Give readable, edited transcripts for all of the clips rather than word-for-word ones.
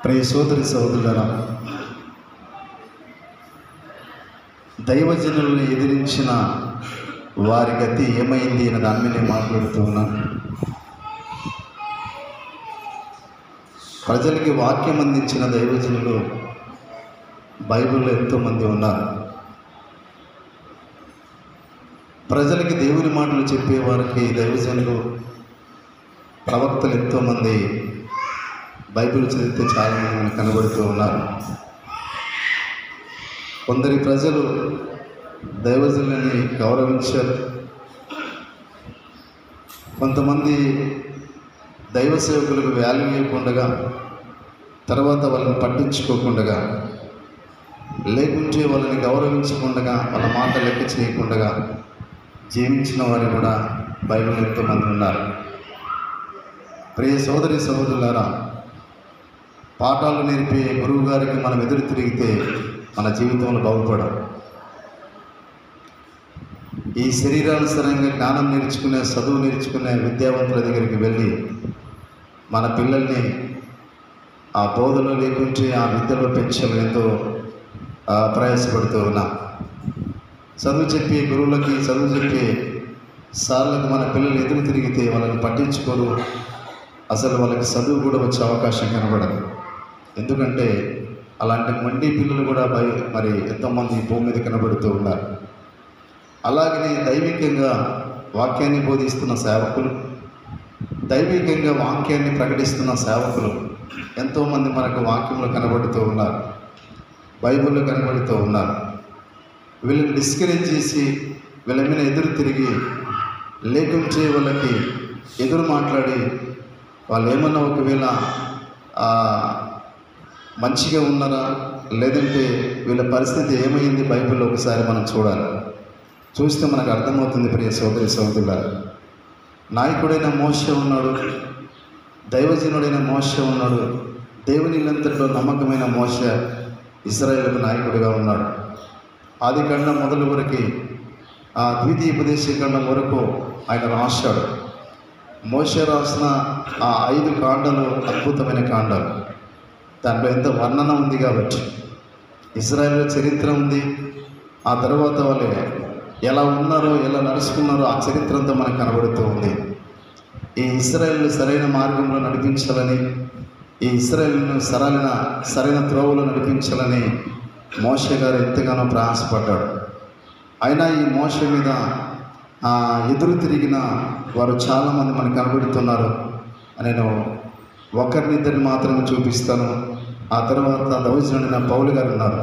ప్రియ సోదరి సోదరులారా, దైవజనులను ఎదిరించిన వారి గతి ఏమైంది అని దాని మీద నేను మాట్లాడుతూ ఉన్నాను. ప్రజలకి వాక్యం అందించిన దైవజనులు బైబిల్లో ఎంతోమంది ఉన్నారు. ప్రజలకి దేవుని మాటలు చెప్పేవారికి దైవజనులు ప్రవక్తలు ఎంతోమంది బైబిల్ చదివితే చాలామంది మనకు కనబడుతూ ఉన్నారు. కొందరి ప్రజలు దైవజనులని గౌరవించారు, కొంతమంది దైవ సేవకులకు వాల్యూ ఇవ్వకుండా, తర్వాత వాళ్ళని పట్టించుకోకుండా, లేకుంటే వాళ్ళని గౌరవించకుండా, వాళ్ళ మాట లెక్క చేయకుండా జీవించిన వారు కూడా బైబిల్ ఎంతోమంది ఉన్నారు. ప్రియ సోదరి సోదరులారా, పాఠాలు నేర్పే గురువు గారికి మనం ఎదురు తిరిగితే మన జీవితంలో బాగుపడం. ఈ శరీరానుసరంగా జ్ఞానం నేర్చుకునే, చదువు నేర్చుకునే విద్యావంతుల దగ్గరికి వెళ్ళి మన పిల్లల్ని ఆ బోధలో లేకుంటే ఆ విద్యలో పెంచాలని ఎంతో ప్రయాసపడుతూ ఉన్నాం. చదువు చెప్పే గురువులకి, చదువు చెప్పే సార్లకు మన పిల్లలు ఎదురు తిరిగితే వాళ్ళని పట్టించుకోరు. అసలు వాళ్ళకి చదువు కూడా వచ్చే అవకాశం కనబడదు. ఎందుకంటే అలాంటి మొండి పిల్లలు కూడా మరి ఎంతోమంది భూమి మీద కనబడుతూ ఉన్నారు. అలాగనే దైవికంగా వాక్యాన్ని బోధిస్తున్న సేవకులు, దైవికంగా వాక్యాన్ని ప్రకటిస్తున్న సేవకులు ఎంతోమంది మనకు వాక్యంలో కనబడుతూ ఉన్నారు, బైబిల్లో కనబడుతూ ఉన్నారు. వీళ్ళని డిస్కరేజ్ చేసి వీళ్ళ మీద ఎదురు తిరిగి, లేకుంటే వాళ్ళకి ఎదురు మాట్లాడి వాళ్ళు ఏమన్నా ఒకవేళ మంచిగా ఉన్నారా, లేదంటే వీళ్ళ పరిస్థితి ఏమైంది బైబిల్లో ఒకసారి మనం చూడాలి. చూస్తే మనకు అర్థమవుతుంది. ప్రియ సోదరి సోదరులారా, నాయకుడైన మోషే ఉన్నాడు, దైవజనుడైన మోషే ఉన్నాడు. దేవుని నిరంతరంలో నమ్మకమైన మోషే ఇశ్రాయేలుకు నాయకుడిగా ఉన్నాడు. ఆది ఖండం మొదలు వరకు, ద్వితీయ ఉపదేశకాండం వరకు ఆయన రాశాడు. మోషే రాసిన ఆ 5 కాండాలు అద్భుతమైన కాండాలు. దాంట్లో ఎంత వర్ణన ఉంది కాబట్టి, ఇశ్రాయేలు చరిత్ర ఉంది. ఆ తర్వాత వాళ్ళు ఎలా ఉన్నారో, ఎలా నడుచుకున్నారో ఆ చరిత్ర అంతా మనకు కనబడుతూ ఉంది. ఈ ఇశ్రాయేలు సరైన మార్గంలో నడిపించాలని, ఈ ఇశ్రాయేలును సరైన త్రోవలో నడిపించాలని మోషే గారు ఎంతగానో ప్రయాసపడ్డాడు. అయినా ఈ మోషే మీద ఎదురు తిరిగిన వారు చాలామంది మనకు కనబడుతున్నారు. నేను ఒకరినిద్దరిని మాత్రమే చూపిస్తాను. ఆ తర్వాత దైవజనుడైన పౌలు గారు ఉన్నారు.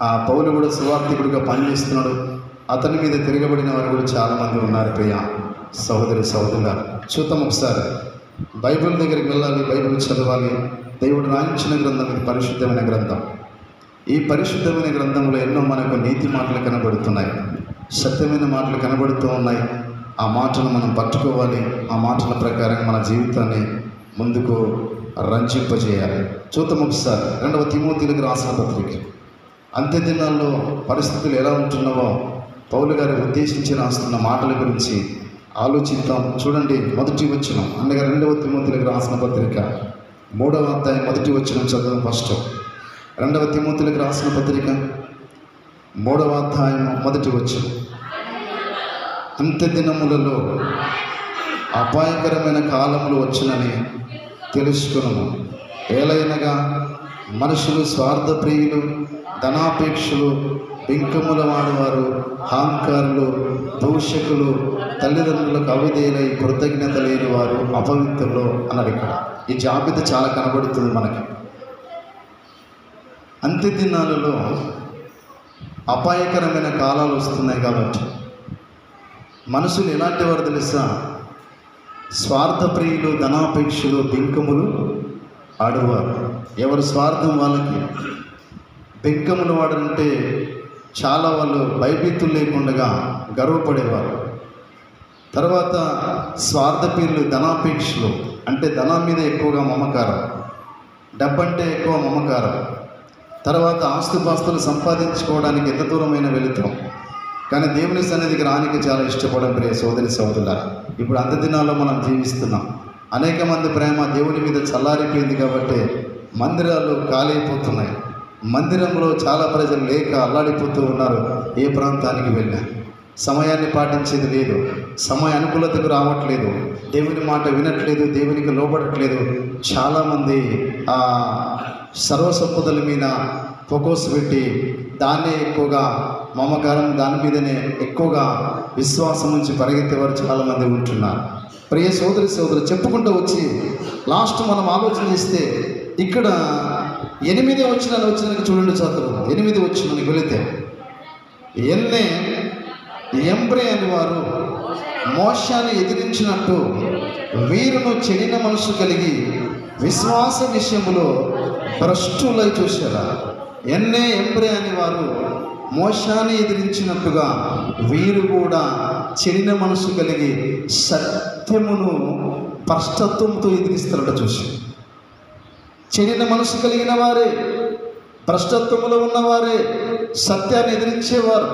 ఆ పౌలు కూడా సువార్థికుడిగా పనిచేస్తున్నాడు. అతని మీద తిరగబడిన వారు కూడా చాలామంది ఉన్నారు. ప్రియ సహోదరి సహోదరులారా, చూద్దాం ఒకసారి. బైబిల్ దగ్గరికి వెళ్ళాలి, బైబిల్ చదవాలి. దేవుడు రాయించిన గ్రంథం ఇది, పరిశుద్ధమైన గ్రంథం. ఈ పరిశుద్ధమైన గ్రంథంలో ఎన్నో మనకు నీతి మాటలు కనబడుతున్నాయి, సత్యమైన మాటలు కనబడుతూ ఉన్నాయి. ఆ మాటలు మనం పట్టుకోవాలి. ఆ మాటల ప్రకారం మన జీవితాన్ని ముందుకు రంజింపజేయాలి. చూద్దాం ఒకసారి. 2వ తిమోతిలకు రాసిన పత్రిక. అంత్య దినాల్లో పరిస్థితులు ఎలా ఉంటున్నావో పౌలు గారు ఉద్దేశించి రాస్తున్న మాటల గురించి ఆలోచిద్దాం. చూడండి, 1వ వచనం. అనగా 2వ తిమోతిలకు రాసిన పత్రిక 3వ అధ్యాయం 1వ వచనం చదవడం ఫస్ట్. 2వ తిమోతిలకు రాసిన పత్రిక 3వ అధ్యాయం 1వ వచనం. అంత్య దినములలో అపాయకరమైన కాలములు వచ్చునని తెలుసుకును. ఏలైనగా మనుషులు స్వార్థప్రియులు, ధనాపేక్షలు, బింకముల వాడువారు, అహంకారులు, దూషకులు, తల్లిదండ్రులకు అవిధేయులై కృతజ్ఞత లేని వారు, అపవిత్రులు అన్నారు. ఇక్కడ ఈ జాబితా చాలా కనబడుతుంది మనకి. అంత్య దినాలలో అపాయకరమైన కాలాలు వస్తున్నాయి కాబట్టి మనుషులు ఎలాంటి వారు తెలుసా? స్వార్థప్రియులు, ధనాపేక్షలు, బింకములు ఆడువారు. ఎవరు స్వార్థం వాళ్ళకి. బింకములు వాడంటే చాలా వాళ్ళు భయభీతులు లేకుండా గర్వపడేవారు. తర్వాత స్వార్థప్రియులు, ధనాపేక్షలు అంటే ధనం మీద ఎక్కువగా మమకారం, డబ్బంటే ఎక్కువ మమకారం. తర్వాత ఆస్తుపాస్తులు సంపాదించుకోవడానికి ఎంత దూరమైన వెళుతాం, కానీ దేవుని సన్నిధికి రానికి చాలా ఇష్టపడడం. ప్రియ సోదరి సోదరులారా, ఇప్పుడు అంత్య దినాల్లో మనం జీవిస్తున్నాం. అనేక మంది ప్రేమ దేవుని మీద చల్లారిపోయింది కాబట్టి మందిరాలు ఖాళీ అయిపోతున్నాయి. మందిరంలో చాలా ప్రజలు లేక అల్లాడిపోతూ ఉన్నారు. ఏ ప్రాంతానికి వెళ్ళా సమయాన్ని పాటించేది లేదు, సమయ అనుకూలతకు రావట్లేదు, దేవుని మాట వినట్లేదు, దేవునికి లోబడట్లేదు. చాలామంది ఆ సర్వసంపదల మీద ఫోకస్ పెట్టి దాన్నే ఎక్కువగా మమకారం, దాని మీదనే ఎక్కువగా విశ్వాసం నుంచి పరిగెత్తేవారు చాలామంది ఉంటున్నారు. ప్రియ సోదరి చెప్పుకుంటూ వచ్చి లాస్ట్ మనం ఆలోచన చేస్తే ఇక్కడ 8వ వచనానికి చూడండి, చదువు 8వ వచనానికి వెళితే ఎన్నే ఎంబ్రే అని వారు మోషాన్ని ఎదిరించినట్టు వీరును చెడిన మనసు కలిగి విశ్వాస విషయములో భ్రష్టులై చూశారా. ఎన్నే ఎంబ్రే అని వారు మోషాన్ని ఎదిరించినట్టుగా వీరు కూడా చెడిన మనసు కలిగి సత్యమును భ్రష్టత్వంతో ఎదిరిస్తారట. చూసి చెడిన మనసు కలిగిన వారే, భ్రష్టత్వములో ఉన్నవారే సత్యాన్ని ఎదిరించేవారు.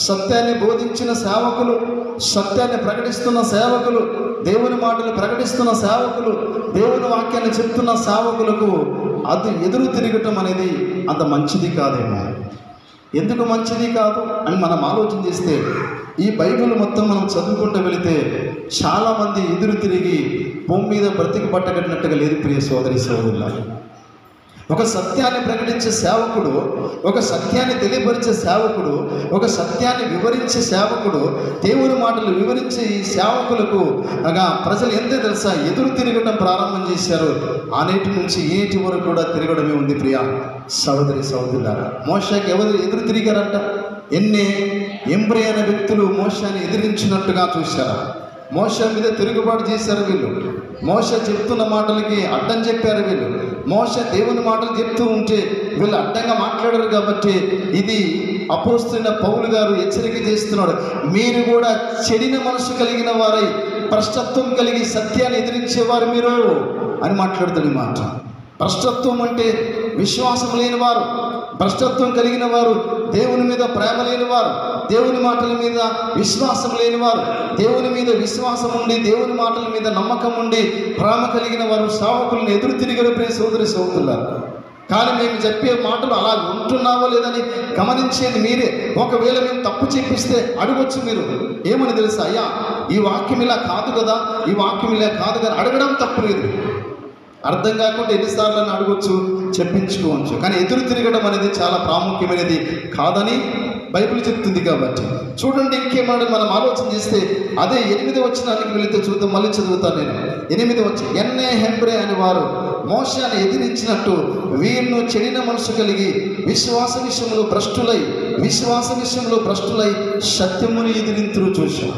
సత్యాన్ని బోధించిన సేవకులు, సత్యాన్ని ప్రకటిస్తున్న సేవకులు, దేవుని మాటలు ప్రకటిస్తున్న సేవకులు, దేవుని వాక్యాన్ని చెప్తున్న సేవకులకు అది ఎదురు తిరగటం అనేది అంత మంచిది కాదేమో. ఎందుకు మంచిది కాదు అని మనం ఆలోచన చేస్తే ఈ బైబిల్ మొత్తం మనం చదువుకుంటూ వెళితే చాలామంది ఎదురు తిరిగి భూమి మీద బ్రతికి పట్టగట్టినట్టుగా లేదు. ప్రియ సోదరుల, ఒక సత్యాన్ని ప్రకటించే సేవకుడు, ఒక సత్యాన్ని తెలియపరిచే సేవకుడు, ఒక సత్యాన్ని వివరించే సేవకుడు, దేవుని మాటలు వివరించే ఈ సేవకులకు ప్రజలు ఎంతే తెలుసా ఎదురు తిరగడం ప్రారంభం చేశారు. ఆనేటి నుంచి ఏటి వరకు కూడా తిరగడమే ఉంది. ప్రియ సోదరులారా, మోషకి ఎవరు ఎదురు తిరిగారంట? ఎంబ్రే అనే వ్యక్తులు మోషాన్ని ఎదిరించినట్టుగా చూశారు. మోష మీద తిరుగుబాటు చేశారు వీళ్ళు. మోష చెప్తున్న మాటలకి అడ్డం చెప్పారు వీళ్ళు. మోష దేవుని మాటలు చెప్తూ ఉంటే వీళ్ళు అడ్డంగా మాట్లాడారు. కాబట్టి ఇది అపోస్తలుడైన పౌలు గారు హెచ్చరిక చేస్తున్నాడు. మీరు కూడా చెడిన మనసు కలిగిన వారై భ్రష్టత్వం కలిగి సత్యాన్ని ఎదిరించేవారు మీరు అని మాట్లాడుతుంది మాట. భ్రష్టత్వం అంటే విశ్వాసం లేని వారు, భ్రష్టత్వం కలిగిన వారు, దేవుని మీద ప్రేమ లేని వారు, దేవుని మాటల మీద విశ్వాసం లేని వారు, దేవుని మీద విశ్వాసం ఉండి దేవుని మాటల మీద నమ్మకం ఉండి ప్రేమ కలిగిన వారు సేవకులను ఎదురు తిరిగిన ప్రియ సోదరులారా. కానీ మేము చెప్పే మాటలు అలా ఉంటున్నావో లేదని గమనించేది మీరే. ఒకవేళ మేము తప్పు చెప్పిస్తే అడగొచ్చు మీరు. ఏమని తెలుసా, అయ్యా ఈ వాక్యం ఇలా కాదు కదా, ఈ వాక్యం ఇలా కాదు కదా అడగడం తప్పు లేదు. అర్థం కాకుండా ఎన్నిసార్లు అడగొచ్చు, చెప్పించుకోవచ్చు. కానీ ఎదురు తిరగడం అనేది చాలా ప్రాముఖ్యమైనది కాదని బైబిల్ చెప్తుంది. కాబట్టి చూడండి, ఇంకేమన్నా మనం ఆలోచన చేస్తే అదే 8వ వచనానికి వెళితే చూద్దాం. మళ్ళీ చదువుతాను నేను. 8వ వచనం, ఎన్నే ఎంబ్రే అని వారు మోషాన్ని ఎదిరించినట్టు వీరును చెడిన మనసు కలిగి విశ్వాస విషయంలో భ్రష్టులై సత్యముని ఎదిరింతురు చూశాం.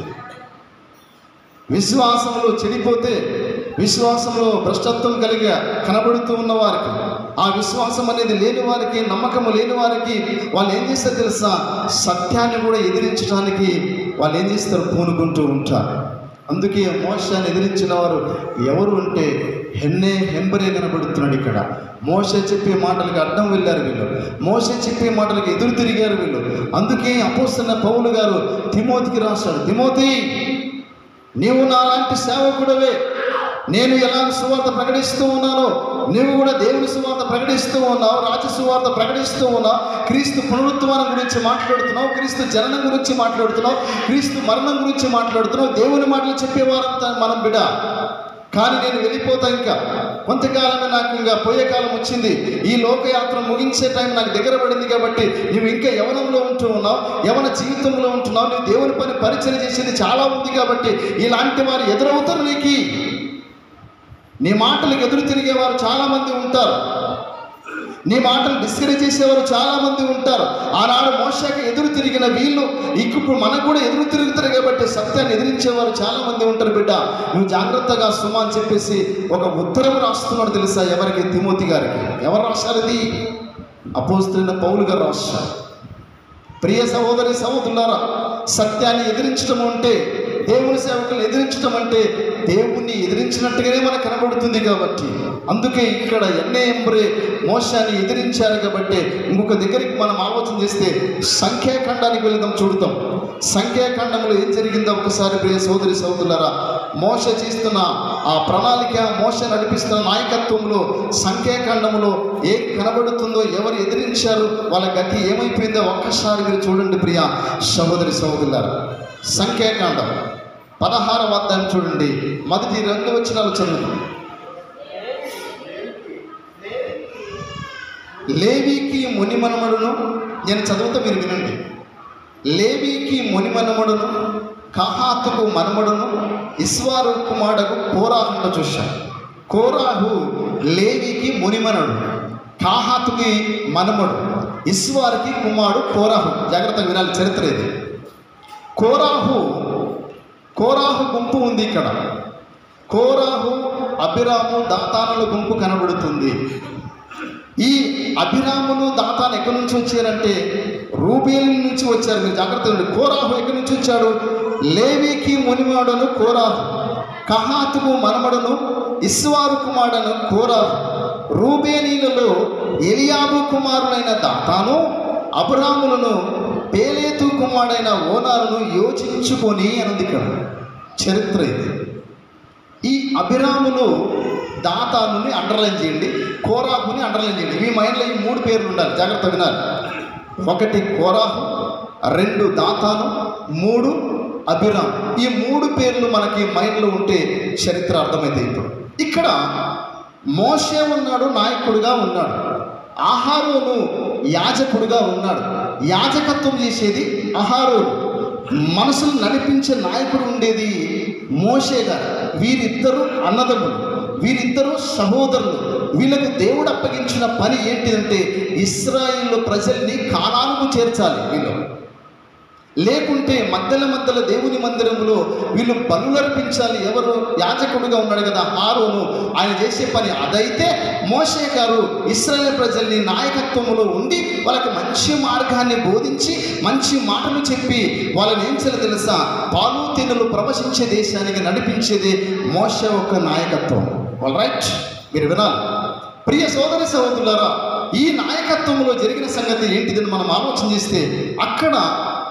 విశ్వాసంలో చెడిపోతే, విశ్వాసంలో భ్రష్టత్వం కలిగి కనబడుతూ ఉన్న వారికి, ఆ విశ్వాసం అనేది లేని వారికి, నమ్మకము లేని వారికి వాళ్ళు ఏం చేస్తారు తెలుసా, సత్యాన్ని కూడా ఎదిరించడానికి వాళ్ళు ఏం చేస్తారు, పూనుకుంటూ ఉంటారు. అందుకే మోషాన్ని ఎదిరించిన వారు ఎవరు అంటే ఎంబ్రే కనబడుతున్నాడు ఇక్కడ. మోషే చెప్పే మాటలకు అడ్డం వెళ్ళారు వీళ్ళు, మోషే చెప్పే మాటలకు ఎదురు తిరిగారు వీళ్ళు. అందుకే అపోస్తలుడైన పౌలు గారు తిమోతికి రాశాడు, తిమోతి నీవు నాలాంటి సేవకుడవే, నేను ఎలాగ సువార్త ప్రకటిస్తూ ఉన్నానో నువ్వు కూడా దేవుని సువార్త ప్రకటిస్తూ ఉన్నావు, రాజ్య సువార్త ప్రకటిస్తూ ఉన్నావు, క్రీస్తు పునరుత్థానం గురించి మాట్లాడుతున్నావు, క్రీస్తు జననం గురించి మాట్లాడుతున్నావు, క్రీస్తు మరణం గురించి మాట్లాడుతున్నావు. దేవుని మాటలు చెప్పేవారంతా మనం బిడ్డ. కానీ నేను వెళ్ళిపోతా, ఇంకా కొంతకాలమే నాకు ఇంకా పోయే కాలం వచ్చింది, ఈ లోకయాత్ర ముగించే టైం నాకు దగ్గర పడింది. కాబట్టి నువ్వు ఇంకా యవనంలో ఉంటూ ఉన్నావు, యవన జీవితంలో ఉంటున్నావు, నువ్వు దేవుని పని పరిచయం చేసేది చాలా ఉంది. కాబట్టి ఇలాంటి వారు ఎదురవుతారు నీకు. నీ మాటలకు ఎదురు తిరిగేవారు చాలామంది ఉంటారు, నీ మాటలు డిస్కరేజ్ చేసేవారు చాలామంది ఉంటారు. ఆనాడు మోషకి ఎదురు తిరిగిన వీళ్ళు ఇప్పుడు మనకు కూడా ఎదురు తిరుగుతారు. కాబట్టి సత్యాన్ని ఎదిరించేవారు చాలామంది ఉంటారు. బిడ్డ నువ్వు జాగ్రత్తగా సుమా అని చెప్పేసి ఒక ఉత్తరం రాస్తున్నాడు తెలుసా ఎవరికి, తిమోతి గారికి. ఎవరు రాశారు? ఇది అపోస్తలుడైన పౌలు గారు రాశారు. ప్రియ సహోదరులారా, సత్యాన్ని ఎదిరించడం అంటే, దేవుని సేవకులు ఎదిరించడం అంటే దేవుణ్ణి ఎదిరించినట్టుగానే మనకు కనబడుతుంది. కాబట్టి అందుకే ఇక్కడ ఎంబ్రే మోషాన్ని ఎదిరించారు. కాబట్టి ఇంకొక దగ్గరికి మనం ఆలోచన చేస్తే సంఖ్యాఖండానికి వెళ్దాం, చూడతాం. సంఖ్యాకాండంలో ఏం జరిగిందో ఒకసారి ప్రియ సోదరి సోదరులారా, మోషే చేస్తున్న ఆ ప్రణాళిక, మోషే నడిపిస్తున్న నాయకత్వంలో సంఖ్యాకాండంలో ఏం కనబడుతుందో, ఎవరు ఎదిరించారు, వాళ్ళ గతి ఏమైపోయిందో ఒక్కసారి మీరు చూడండి ప్రియ సహోదరి సహోదరులారా. సంఖ్యాకాండం 16వ అధ్యాయం చూడండి, మొదటి 2 వచనాలు చదువుతాం. లేవీకి మునిమనమడును, నేను చదువుతా మీరు వినండి. లేవీకి మునిమనమడును, కహాతుకు మనమడును, ఇస్వారు కుమారుడు కోరాహును చూశాను. కోరాహు లేవీకి మునిమనుడు, కాహాతుకి మనమడు, ఇస్వారుకి కుమారుడు కోరాహు. జాగ్రత్తగా వినాలి, చరిత్ర ఇది. కోరాహు గుంపు ఉంది ఇక్కడ. కోరాహు, అభిరాము, దాతానుల గుంపు కనబడుతుంది. ఈ అభిరామును, దాతాను ఎక్కడి నుంచి వచ్చారంటే రూబేలు నుంచి వచ్చారు. మీరు జాగ్రత్తగా ఉండండి. కోరాహు ఎక్కడి నుంచి వచ్చాడు? లేవీకి మునిమాడును కోరాహు, కహాతుకు మనమడును, ఇస్వారు కుమారుడను కోరాహు. రూబేనీలలో ఎలియాబు కుమారుడైన దాతాను అభిరాములను పేలేతు కుమారుడైన ఓనారును యోచించుకొని అన్నది ఇక్కడ చరిత్ర ఇది. ఈ అభిరాములు దాతానుని అండర్లైన్ చేయండి, కోరాహుని అండర్లైన్ చేయండి. మీ మైండ్లో ఈ 3 పేర్లు ఉండాలి, జాగ్రత్త వినాలి. 1 కోరాహు, 2 దాతాను, 3 అభిరామ్. ఈ 3 పేర్లు మనకి మైండ్లో ఉంటే చరిత్ర అర్థమైతే. ఇప్పుడు ఇక్కడ మోషే ఉన్నాడు, నాయకుడిగా ఉన్నాడు. అహరోను యాజకుడిగా ఉన్నాడు. యాజకత్వం చేసేది అహరోను. మనసును నడిపించే నాయకుడు ఉండేది మోషే గారు. వీరిద్దరూ అన్నదమ్ములు, వీరిద్దరూ సహోదరులు. వీళ్ళకు దేవుడు అప్పగించిన పని ఏంటిదంటే ఇశ్రాయేలు ప్రజల్ని కానానుకు చేర్చాలి. వీళ్ళు లేకుంటే మధ్యలో దేవుని మందిరంలో వీళ్ళు బలులర్పించాలి. ఎవరు? యాజకుడుగా ఉన్నాడు కదా ఆరోను, ఆయన చేసే పని అదైతే మోషే గారు ఇశ్రాయేల్ ప్రజల్ని నాయకత్వంలో ఉండి వాళ్ళకి మంచి మార్గాన్ని బోధించి మంచి మాటలు చెప్పి వాళ్ళని ఏం చేయాలో తెలుసా, పాలు తేనెలు ప్రవశించే దేశానికి నడిపించేది మోషే యొక్క నాయకత్వం. ఆల్ రైట్, మీరు వినాలి. ప్రియ సోదరి సహోదరులారా, ఈ నాయకత్వంలో జరిగిన సంగతి ఏంటిదని మనం ఆలోచన చేస్తే అక్కడ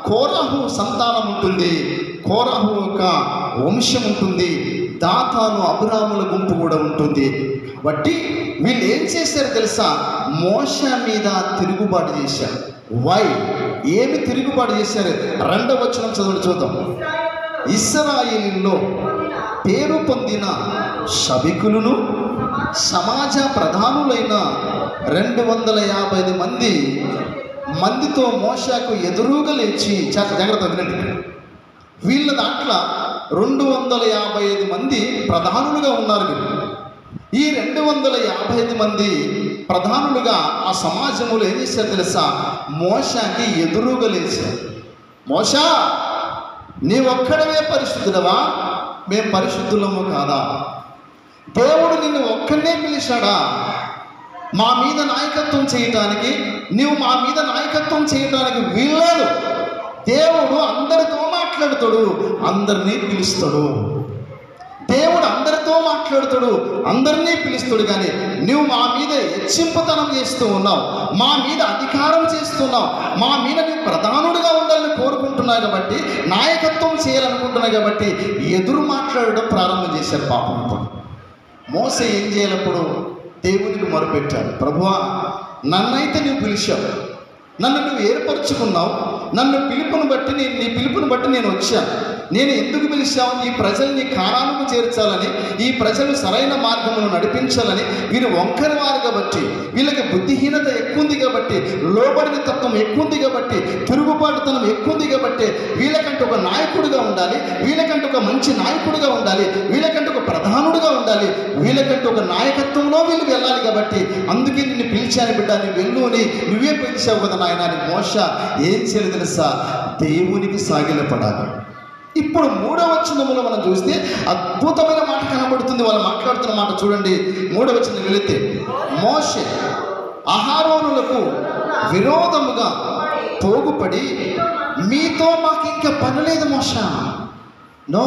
కోరాహు సంతానం ఉంటుంది, కోరాహు యొక్క వంశం ఉంటుంది, దాతాను అభిరాముల గుంపు కూడా ఉంటుంది. కాబట్టి వీళ్ళు ఏం చేశారు తెలుసా, మోషే మీద తిరుగుబాటు చేశారు. వై? ఏమి తిరుగుబాటు చేశారు? 2వ వచనం చదువు చూద్దాం. ఇశ్రాయేలులో పేరు పొందిన సభికులను సమాజ ప్రధానులైన 250 మందితో మోషేకు ఎదురుగా లేచి, జాగ్రత్త వినండి, వీళ్ళ దాంట్లో 255 మంది ప్రధానులుగా ఉన్నారు. వీళ్ళు ఈ 255 మంది ప్రధానులుగా ఆ సమాజంలో ఏం చేశారు తెలుసా, మోషేకి ఎదురుగా లేచారు. మోషే, నీ ఒక్కడవే పరిశుద్ధుడవా? మేము పరిశుద్ధులము కాదా? దేవుడు నిన్ను ఒక్కడే పిలిచాడా మా మీద నాయకత్వం చేయటానికి? నువ్వు మా మీద నాయకత్వం చేయటానికి వీల్లేదు. దేవుడు అందరితో మాట్లాడుతాడు, అందరినీ పిలుస్తాడు. దేవుడు అందరితో మాట్లాడుతాడు, అందరినీ పిలుస్తాడు. కానీ నువ్వు మా మీద హెచ్చింపుతనం చేస్తూ ఉన్నావు, మా మీద అధికారం చేస్తున్నావు, మా మీద నువ్వు ప్రధానుడిగా ఉండాలని కోరుకుంటున్నావు కాబట్టి, నాయకత్వం చేయాలనుకుంటున్నావు కాబట్టి ఎదురు మాట్లాడడం ప్రారంభం చేశారు. పాపం మోసే ఏం చేయాలప్పుడు దేవునికి మొరపెట్టాడు. ప్రభువా, నన్నైతే నువ్వు పిలిచావు, నన్ను నువ్వు ఏర్పరచుకున్నావు, నన్ను పిలుపుని బట్టి నీ పిలుపుని బట్టి నేను వచ్చాను. నేను ఎందుకు పిలిచావు? ఈ ప్రజల్ని కానానుకు చేర్చాలని, ఈ ప్రజలు సరైన మార్గమును నడిపించాలని. వీరు వంకరి వారు కాబట్టి, వీళ్ళకి బుద్ధిహీనత ఎక్కువ ఉంది కాబట్టి, లోబడిన తత్వం ఎక్కువ ఉంది కాబట్టి, తిరుగుబాటుతనం ఎక్కువ ఉంది కాబట్టి, వీళ్ళకంటే ఒక నాయకుడిగా ఉండాలి, వీళ్ళకంటే ఒక మంచి నాయకుడిగా ఉండాలి, వీళ్ళకంటే ఒక ప్రధానుడిగా ఉండాలి, వీళ్ళకంటే ఒక నాయకత్వంలో వీళ్ళు వెళ్ళాలి కాబట్టి అందుకే నిన్ను పిలిచాను బిడ్డ, నువ్వు వెళ్ళు అని నువ్వే పిలిచావు కదా నాయన అని మోషే ఏం చేయాలి తెలుసా, దేవునికి సాగిలపడాలి. ఇప్పుడు 3వ వచనంలో మనం చూస్తే అద్భుతమైన మాట కనబడుతుంది. వాళ్ళు మాట్లాడుతున్న మాట చూడండి. 3వ వచనం వెళితే, మోషే అహరోనులకు విరోధముగా పోగుపడి, మీతో మాకు ఇంకా పని లేదు మోషే, నో,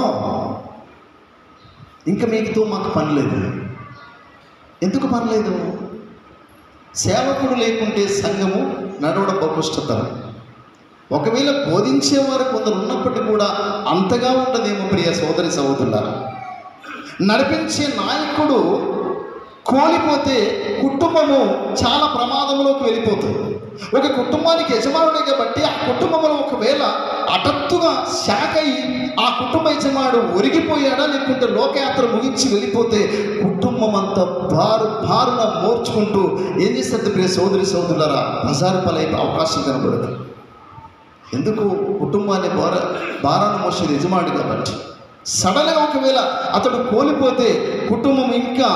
ఇంకా మీతో మాకు పని లేదు. ఎందుకు పని లేదు? సేవకుడు లేకుంటే సంఘము నడవడం బహుష్టతరం. ఒకవేళ బోధించేవారు కొందరు ఉన్నప్పటికీ కూడా అంతగా ఉండదేమో ప్రియ సోదరి సహోదరులారా. నడిపించే నాయకుడు కోల్పోతే కుటుంబము చాలా ప్రమాదంలోకి వెళ్ళిపోతుంది. ఒక కుటుంబానికి యజమానుడే కాబట్టి ఆ కుటుంబంలో ఒకవేళ హఠాత్తుగా షాక్ అయ్యి ఆ కుటుంబ యజమానుడు ఒరిగిపోయాడా, లేకుంటే లోకయాత్ర ముగించి వెళ్ళిపోతే కుటుంబం అంతా బారున మోర్చుకుంటూ ఏం చేస్తుంది ప్రియ సోదరి సోదరులారా, బజారు పాలైతే అవకాశం కనబడదు. ఎందుకు? కుటుంబాన్ని భారాన్ని మోసేది యజమానుడు కాబట్టి. సడన్గా ఒకవేళ అతడు కోల్పోతే కుటుంబం ఇంకా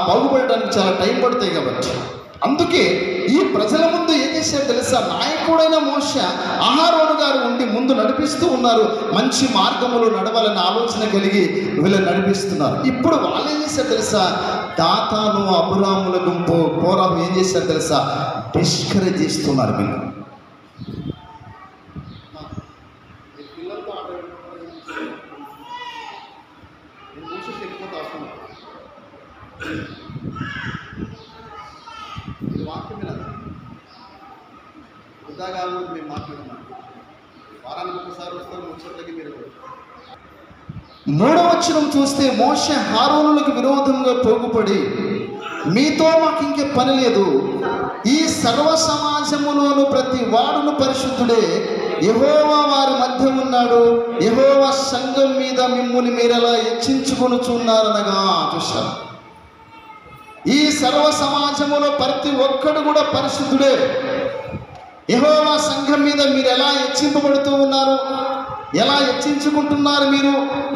బాగుపడడానికి చాలా టైం పడతాయి కాబట్టి. అందుకే ఈ ప్రజల ముందు ఏం చేశారు తెలుసా? నాయకుడైన మోషే, అహరోను గారు ఉండి ముందు నడిపిస్తూ ఉన్నారు. మంచి మార్గములో నడవాలని ఆలోచన కలిగి వీళ్ళని నడిపిస్తున్నారు. ఇప్పుడు వాళ్ళు ఏం చేశారు తెలుసా? దాతాను, అబిరాముల గుంపు, కోరాహు ఏం చేశారు తెలుసా? డిస్కరేజ్ చేస్తున్నారు వీళ్ళు. మేము మాట్లాడుతున్నాం, వారానికి ఒకసారి వస్తారు ముచ్చట్లకి. మీరు 3వ వచనం చూస్తే, మోషే హారోనులకు విరోధంగా పోగుపడి, మీతో మాకు ఇంకే పని లేదు, ఈ సర్వ సమాజములోను ప్రతి వాడును పరిశుద్ధుడే, యెహోవా వారి మధ్య ఉన్నాడు, యెహోవా సంఘం మీద మిమ్ముని మీరెలా హెచ్చించుకొనుచున్నారనగా. చూశారు, ఈ సర్వ సమాజములో ప్రతి ఒక్కడు కూడా పరిశుద్ధుడే. యెహోవా సంఘం మీద మీరు ఎలా హెచ్చింపబడుతూ ఉన్నారు, ఎలా హెచ్చించుకుంటున్నారు?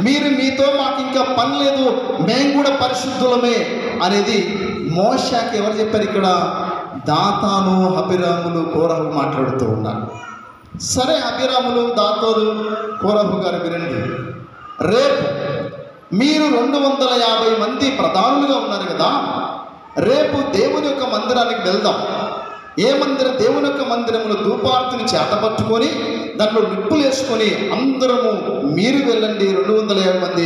మీరు మీతో మాకు ఇంకా పని లేదు, మేము కూడా పరిశుద్ధులమే అనేది మోషేకి ఎవరు చెప్పారు? ఇక్కడ దాతాను, అబిరాములు, కోరహు మాట్లాడుతూ ఉన్నారు. సరే, అబిరాములు, దాతాను, కోరహు గారు వినండి. రేపు మీరు 250 మంది ప్రధానులుగా ఉన్నారు కదా, రేపు దేవుని యొక్క మందిరానికి వెళ్దాం. ఏ మందిరం? దేవుని యొక్క మందిరములో ధూపార్తిని చేతపట్టుకొని దాంట్లో నిప్పులు వేసుకొని అందరము మీరు వెళ్ళండి, 250 మంది,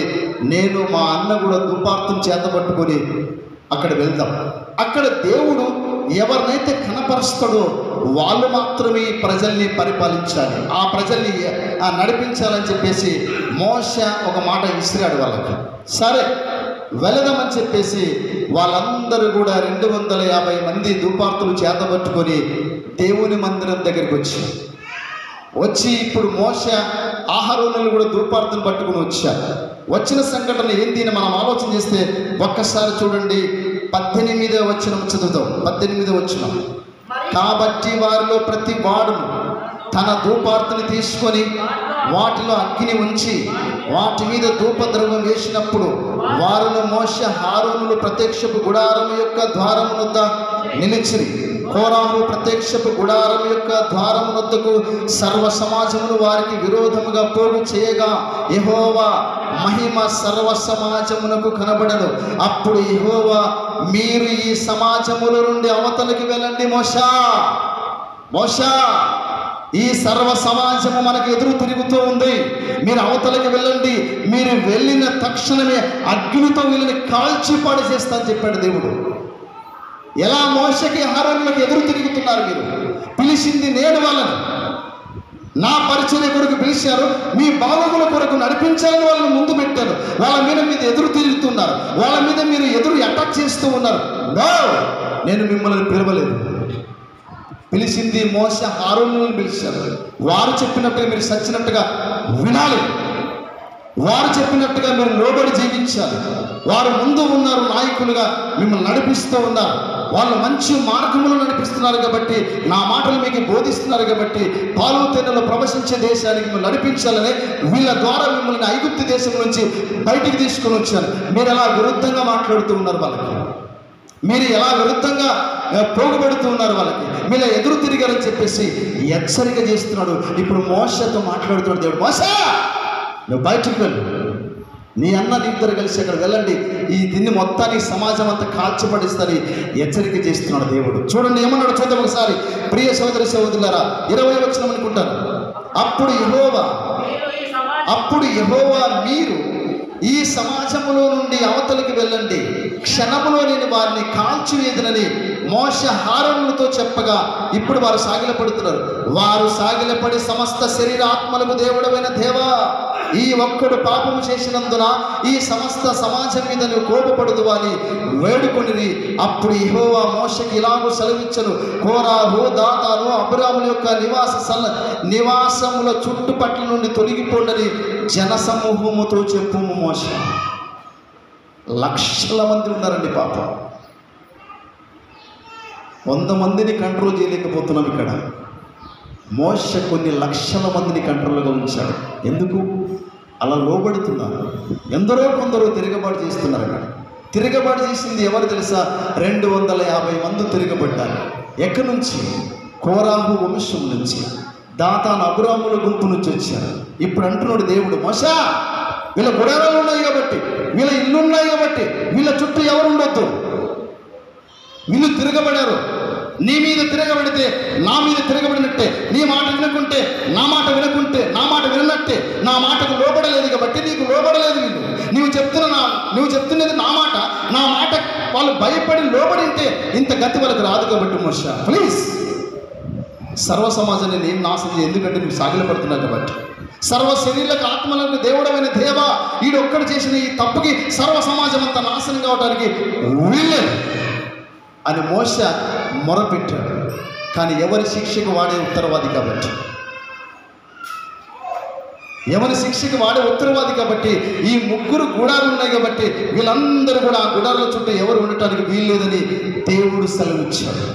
నేను మా అన్న కూడా ధూపార్తిని చేతపట్టుకొని అక్కడ వెళ్దాం. అక్కడ దేవుడు ఎవరినైతే కనపరుస్తాడో వాళ్ళు మాత్రమే ప్రజల్ని పరిపాలించాలి, ఆ ప్రజల్ని నడిపించాలని చెప్పేసి మోషే ఒక మాట విసిరాడు వాళ్ళకి. సరే వెళదామని చెప్పేసి వాళ్ళందరూ కూడా 250 మంది ధూపార్తులు చేతబట్టుకొని దేవుని మందిరం దగ్గరికి వచ్చి ఇప్పుడు మోషే, అహరోనులు కూడా ధూపార్తులు పట్టుకుని వచ్చారు. వచ్చిన సంఘటన ఏంటి అని మనం ఆలోచన చేస్తే ఒక్కసారి చూడండి, 18వ వచనం చదువుతాం. 18వ వచనం, కాబట్టి వారిలో ప్రతి వాడును తన ధూపార్తిని తీసుకొని వాటిలో అగ్ని ఉంచి వాటి మీద ధూపద్రవ్యం వేసినప్పుడు వారును మోషే, హారోనులు ప్రత్యక్షపు గుడారం యొక్క ద్వారము వద్ద నిలిచిరి. కోరాహు ప్రత్యక్షపు గుడారం యొక్క ద్వారము వద్దకు సర్వ సమాజమును వారికి విరోధముగా పోగు చేయగా యెహోవా మహిమ సర్వ సమాజమునకు కనబడను. అప్పుడు యెహోవా, మీరు ఈ సమాజముల నుండి అవతలికి వెళ్ళండి, మోషే, ఈ సర్వ సమాజము మనకు ఎదురు తిరుగుతూ ఉంది, మీరు అవతలకి వెళ్ళండి, మీరు వెళ్ళిన తక్షణమే అగ్నితో వీళ్ళని కాల్చిపాడు చేస్తా అని చెప్పాడు దేవుడు. ఎలా మోషకి, అహరోనులకు ఎదురు తిరుగుతున్నారు? మీరు పిలిచింది నేను వాళ్ళని, నా పరిచర్య కొరకు పిలిచారు, మీ బాగోగుల కొరకు నడిపించాలని వాళ్ళని ముందు పెట్టారు. వాళ్ళ మీద ఎదురు తిరుగుతున్నారు, వాళ్ళ మీద మీరు ఎదురు అటాక్ చేస్తూ ఉన్నారు. నేను మిమ్మల్ని పిలవలేదు, పిలిచింది మోషే, హారోనులను పిలిచారు. వారు చెప్పినట్టుగా మీరు సచ్చినట్టుగా వినాలి, వారు చెప్పినట్టుగా మీరు లోబడి జీవించాలి. వారు ముందు ఉన్నారు, నాయకులుగా మిమ్మల్ని నడిపిస్తూ ఉన్నారు, వాళ్ళు మంచి మార్గంలో నడిపిస్తున్నారు కాబట్టి, నా మాటలు మీకు బోధిస్తున్నారు కాబట్టి, పాలు తేనెలో ప్రవశించే దేశానికి మిమ్మల్ని నడిపించాలని వీళ్ళ ద్వారా మిమ్మల్ని ఐగుప్తు దేశం నుంచి బయటికి తీసుకొని వచ్చారు. మీరు ఎలా విరుద్ధంగా మాట్లాడుతూ ఉన్నారు వాళ్ళకి, మీరు ఎలా విరుద్ధంగా పోగుబడుతూ ఉన్నారు వాళ్ళకి, మీరు ఎదురు తిరిగారని చెప్పేసి హెచ్చరిక చేస్తున్నాడు. ఇప్పుడు మోషేతో మాట్లాడుతున్నాడు దేవుడు, మోషే నువ్వు బయటకు వెళ్ళు, నీ అన్న నీ ఇద్దరు కలిసి అక్కడ వెళ్ళండి, ఈ దీన్ని మొత్తానికి సమాజం అంతా కాల్చిపడిస్తని హెచ్చరిక చేస్తున్నాడు దేవుడు. చూడండి ఏమన్నాడు చూద్దాం ఒకసారి. ప్రియ సోదరి సోదరులారా, 20వ వచనం అనుకుంటాను. అప్పుడు యెహోవా మీరు ఈ సమాజములో నుండి అవతలికి వెళ్ళండి, క్షణములో నేను వారిని కాల్చివేదనని మోషే హారోనులతో చెప్పగా ఇప్పుడు వారు సాగిలపడుతున్నారు. వారు సాగిలపడి సమస్త శరీరాత్మలకు దేవుడవైన దేవా, ఈ ఒక్కడు పాపము చేసినందున ఈ సమస్త సమాజం మీద నువ్వు కోపపడదు అని వేడుకొనిరి. అప్పుడు యెహోవా మోషేకి ఇలాగూ సెలవిచ్చెను, కోరాహు, దాతాను, అబ్రాముల యొక్క నివాసముల చుట్టుపట్ల నుండి తొలగిపోండని జనసమూహముతో చెప్పుము. మోషే లక్షల మంది ఉన్నారండి పాపం. 100 మందిని కంట్రోల్ చేయలేకపోతున్నాం. ఇక్కడ మోషే కొన్ని లక్షల మందిని కంట్రోల్గా ఉంచాడు. ఎందుకు? అలా లోబడుతున్నారు. ఎందరో కొందరు తిరగబాటు చేస్తున్నారు. అక్కడ తిరగబాటు చేసింది ఎవరు తెలుసా? 250 మంది తిరగబడ్డారు. ఎక్కడి నుంచి? కోరాహు వంశం నుంచి, దాతాను అబ్రాముల గుంపు నుంచి వచ్చారు. ఇప్పుడు అంటున్నాడు దేవుడు, మోషే వీళ్ళ గుడారాలు ఉన్నాయి కాబట్టి, వీళ్ళ ఇల్లు ఉన్నాయి కాబట్టి, వీళ్ళ చుట్టూ ఎవరు ఉండొద్దు. వీళ్ళు తిరగబడారు. నీ మీద తిరగబడితే నా మీద తిరగబడినట్టే. నీ మాట వినకుంటే నా మాట విననట్టే. నా మాటకు లోబడలేదు కాబట్టి నీకు లోబడలేదు వీళ్ళు. నువ్వు చెప్తున్నది నా మాట వాళ్ళు భయపడి లోబడింటే ఇంత గతి వాళ్ళకి రాదు. కాబట్టి మోషే ప్లీజ్, సర్వ సమాజాన్ని నేను నాశనం, ఎందుకంటే నువ్వు సాగిలపడుతున్నావు కాబట్టి. సర్వ శరీరులకు ఆత్మలకు దేవుడమైన దేవా, ఈడొక్కడు చేసిన ఈ తప్పుకి సర్వ సమాజం అంతా నాశనం కావడానికి వీల్లేదు అని మోషే మొరపెట్టాడు. కానీ ఎవరి శిక్షకు వాడే ఉత్తరవాది కాబట్టి, ఈ 3 గుడాలు ఉన్నాయి కాబట్టి వీళ్ళందరూ కూడా ఆ గుడాల చుట్టూ ఎవరు ఉండటానికి వీల్లేదని దేవుడు సెలవిచ్చాడు.